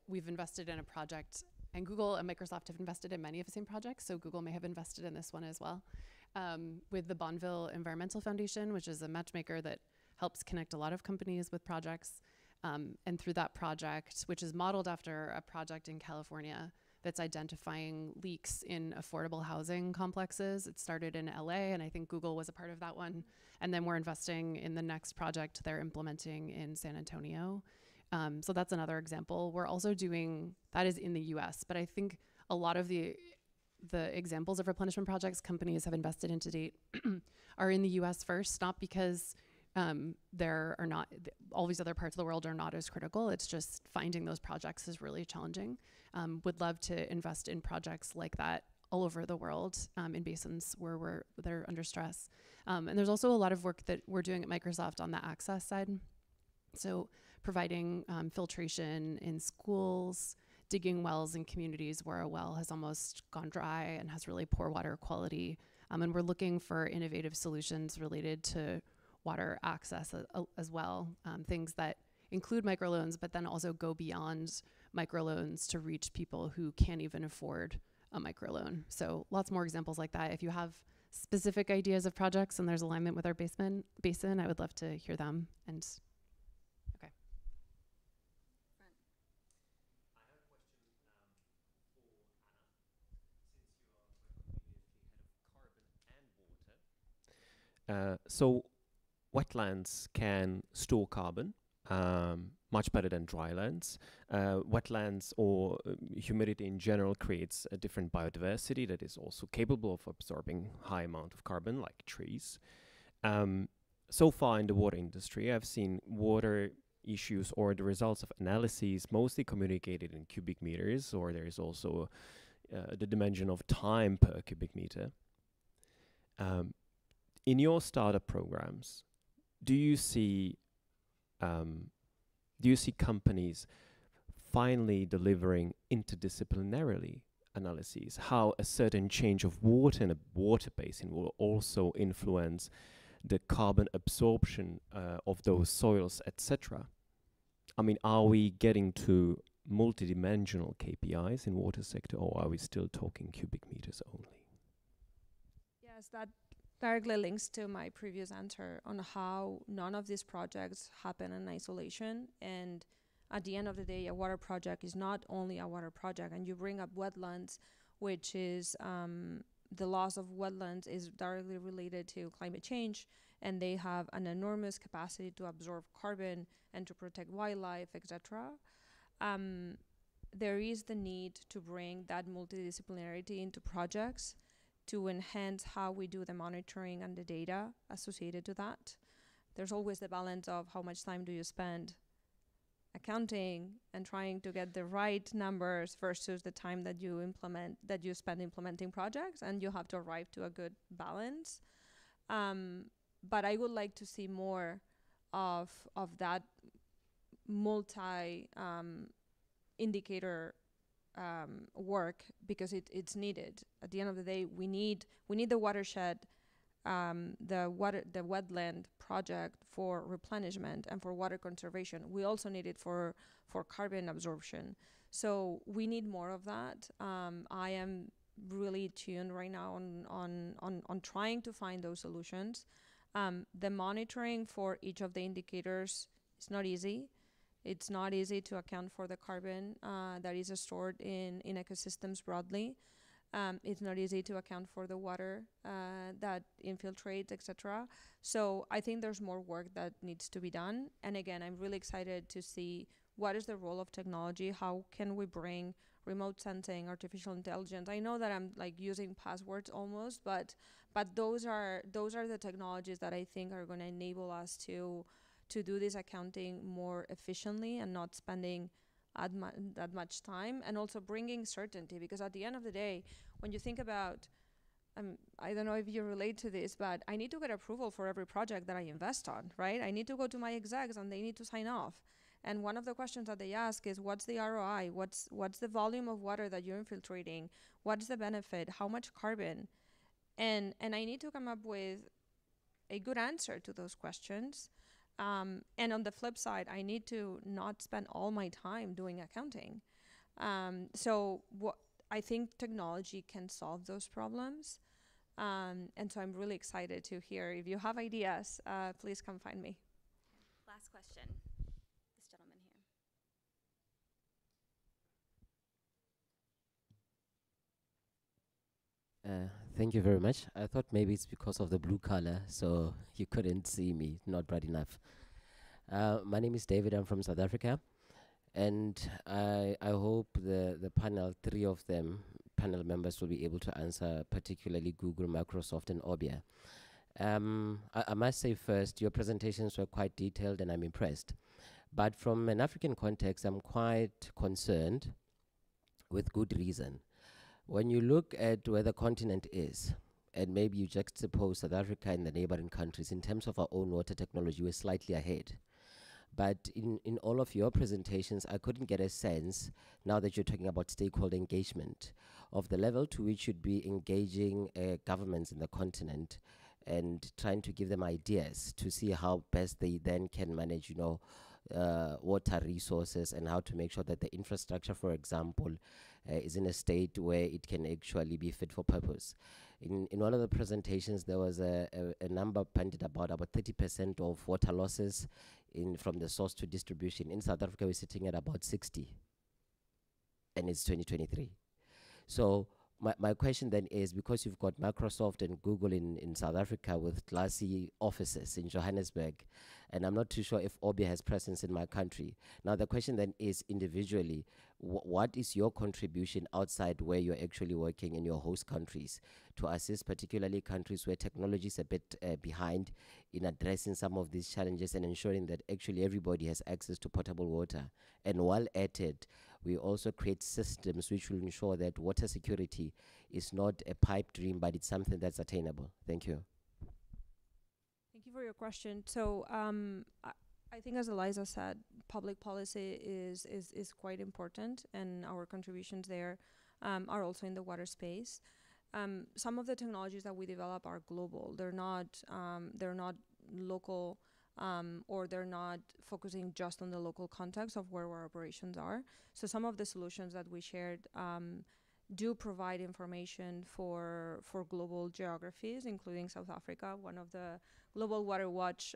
we've invested in a project, and Google and Microsoft have invested in many of the same projects, so Google may have invested in this one as well, with the Bonneville Environmental Foundation, which is a matchmaker that helps connect a lot of companies with projects. And through that project, which is modeled after a project in California that's identifying leaks in affordable housing complexes. It started in LA, and I think Google was a part of that one. And then we're investing in the next project they're implementing in San Antonio. So that's another example. We're also doing, that is in the US, but I think a lot of the examples of replenishment projects companies have invested in to date are in the US first, not because there are not, all these other parts of the world are not as critical. It's just finding those projects is really challenging. Would love to invest in projects like that all over the world in basins where they're under stress. And there's also a lot of work that we're doing at Microsoft on the access side. So providing filtration in schools, digging wells in communities where a well has almost gone dry and has really poor water quality. And we're looking for innovative solutions related to water access as well, things that include microloans, but then also go beyond microloans to reach people who can't even afford a microloan. So lots more examples like that. If you have specific ideas of projects and there's alignment with our basin, I would love to hear them. And okay. So wetlands can store carbon much better than drylands. Wetlands or humidity in general creates a different biodiversity that is also capable of absorbing high amount of carbon, like trees. So far in the water industry, I've seen water issues or the results of analyses mostly communicated in cubic meters, or there is also the dimension of time per cubic meter. In your startup programs, do you see companies finally delivering interdisciplinarily analyses, how a certain change of water in a water basin will also influence the carbon absorption of those soils, etc.? I mean, are we getting to multidimensional KPIs in water sector, or are we still talking cubic meters only? Yes, that directly links to my previous answer on how none of these projects happen in isolation. And at the end of the day, a water project is not only a water project. And you bring up wetlands, which is the loss of wetlands is directly related to climate change, and they have an enormous capacity to absorb carbon and to protect wildlife, etc. There is the need to bring that multidisciplinarity into projects to enhance how we do the monitoring and the data associated to that. There's always the balance of how much time do you spend accounting and trying to get the right numbers versus the time that you spend implementing projects, and you have to arrive to a good balance. But I would like to see more of that multi indicator work, because it's needed. At the end of the day, we need the watershed, the wetland project for replenishment and for water conservation. We also need it for carbon absorption. So we need more of that. I am really tuned right now on trying to find those solutions. The monitoring for each of the indicators is not easy. It's not easy to account for the carbon that is stored in ecosystems broadly. It's not easy to account for the water that infiltrates, etc. So I think there's more work that needs to be done. And again, I'm really excited to see what is the role of technology. How can we bring remote sensing, artificial intelligence? I know that I'm like using passwords almost, but those are the technologies that I think are going to enable us to do this accounting more efficiently and not spending that much time, and also bringing certainty. Because at the end of the day, when you think about, I don't know if you relate to this, but I need to get approval for every project that I invest on, right? I need to go to my execs and they need to sign off. And one of the questions that they ask is, what's the ROI? What's the volume of water that you're infiltrating? What's the benefit? How much carbon? And I need to come up with a good answer to those questions. And on the flip side, I need to not spend all my time doing accounting. So what I think technology can solve those problems. And so I'm really excited to hear. If you have ideas, please come find me. Last question. This gentleman here. Thank you very much. I thought maybe it's because of the blue color, so you couldn't see me, not bright enough. My name is David, I'm from South Africa, and I hope the panel, three of them, panel members will be able to answer, particularly Google, Microsoft, and Orbia. I must say first, your presentations were quite detailed and I'm impressed. But from an African context, I'm quite concerned with good reason. When you look at where the continent is, and maybe you juxtapose South Africa and the neighboring countries, in terms of our own water technology, we're slightly ahead. But in all of your presentations, I couldn't get a sense, now that you're talking about stakeholder engagement, of the level to which you'd be engaging governments in the continent and trying to give them ideas to see how best they then can manage, water resources, and how to make sure that the infrastructure, for example, is in a state where it can actually be fit for purpose. In one of the presentations, there was a number pointed about 30% of water losses from the source to distribution. In South Africa, we're sitting at about 60, and it's 2023. So my question then is, because you've got Microsoft and Google in South Africa with glassy offices in Johannesburg, and I'm not too sure if Orbia has presence in my country. Now the question then is, individually, what is your contribution outside where you're actually working in your host countries to assist particularly countries where technology is a bit behind in addressing some of these challenges and ensuring that actually everybody has access to potable water? And while at it, we also create systems which will ensure that water security is not a pipe dream, but it's something that's attainable. Thank you. Thank you for your question. So I think, as Eliza said, public policy is quite important, and our contributions there are also in the water space. Some of the technologies that we develop are global. They're not local, or they're not focusing just on the local context of where our operations are. So some of the solutions that we shared do provide information for global geographies, including South Africa. One of the Global Water Watch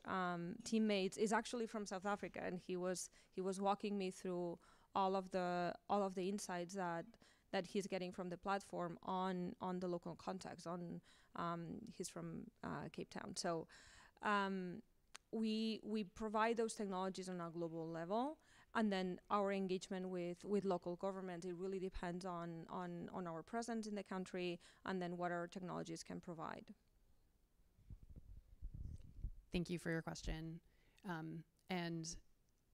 teammates is actually from South Africa, and he was walking me through all of the insights that he's getting from the platform on the local context. He's from Cape Town, so we provide those technologies on a global level. And then our engagement with local government, it really depends on our presence in the country and then what our technologies can provide. Thank you for your question. And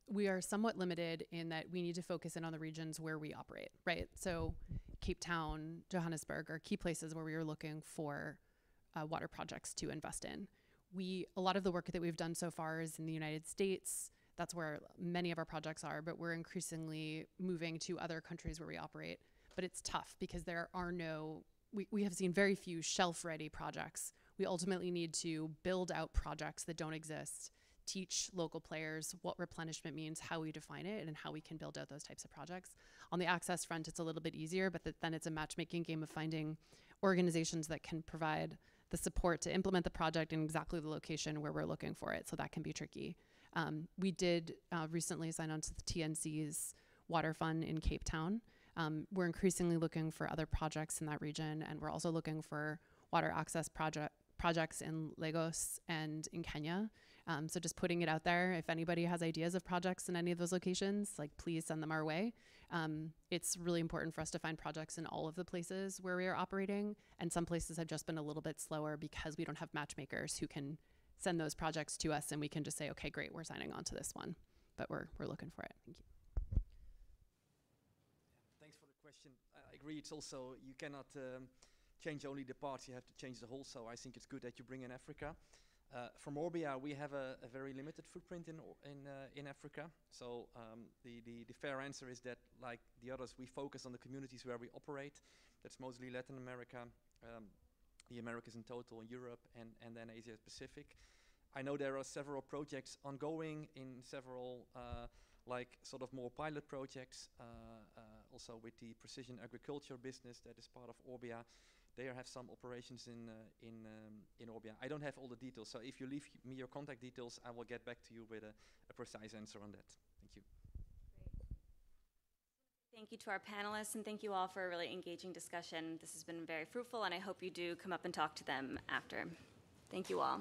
we are somewhat limited in that we need to focus in on the regions where we operate, right? So Cape Town, Johannesburg are key places where we are looking for water projects to invest in. A lot of the work that we've done so far is in the United States. That's where many of our projects are, but we're increasingly moving to other countries where we operate. But it's tough because we have seen very few shelf-ready projects. We ultimately need to build out projects that don't exist, teach local players what replenishment means, how we define it, and how we can build out those types of projects. On the access front, it's a little bit easier, but then it's a matchmaking game of finding organizations that can provide the support to implement the project in exactly the location where we're looking for it. So that can be tricky. We did recently sign on to the TNC's water fund in Cape Town. We're increasingly looking for other projects in that region, and we're also looking for water access projects in Lagos and in Kenya. So just putting it out there, if anybody has ideas of projects in any of those locations, please send them our way. It's really important for us to find projects in all of the places where we are operating, and some places have just been a little bit slower because we don't have matchmakers who can send those projects to us and we can just say, okay, great, we're signing on to this one. But we're looking for it. Thank you. Thanks for the question. I agree, it's also, you cannot change only the parts, you have to change the whole. So I think it's good that you bring in Africa. From Orbia, we have a very limited footprint in Africa. So the fair answer is that, like the others, we focus on the communities where we operate. That's mostly Latin America, the Americas in total, Europe, and then Asia Pacific. I know there are several projects ongoing in several sort of more pilot projects, also with the precision agriculture business that is part of Orbia. They have some operations in Orbia. I don't have all the details, so if you leave me your contact details, I will get back to you with a precise answer on that. Thank you. Thank you to our panelists, and thank you all for a really engaging discussion. This has been very fruitful, and I hope you do come up and talk to them after. Thank you all.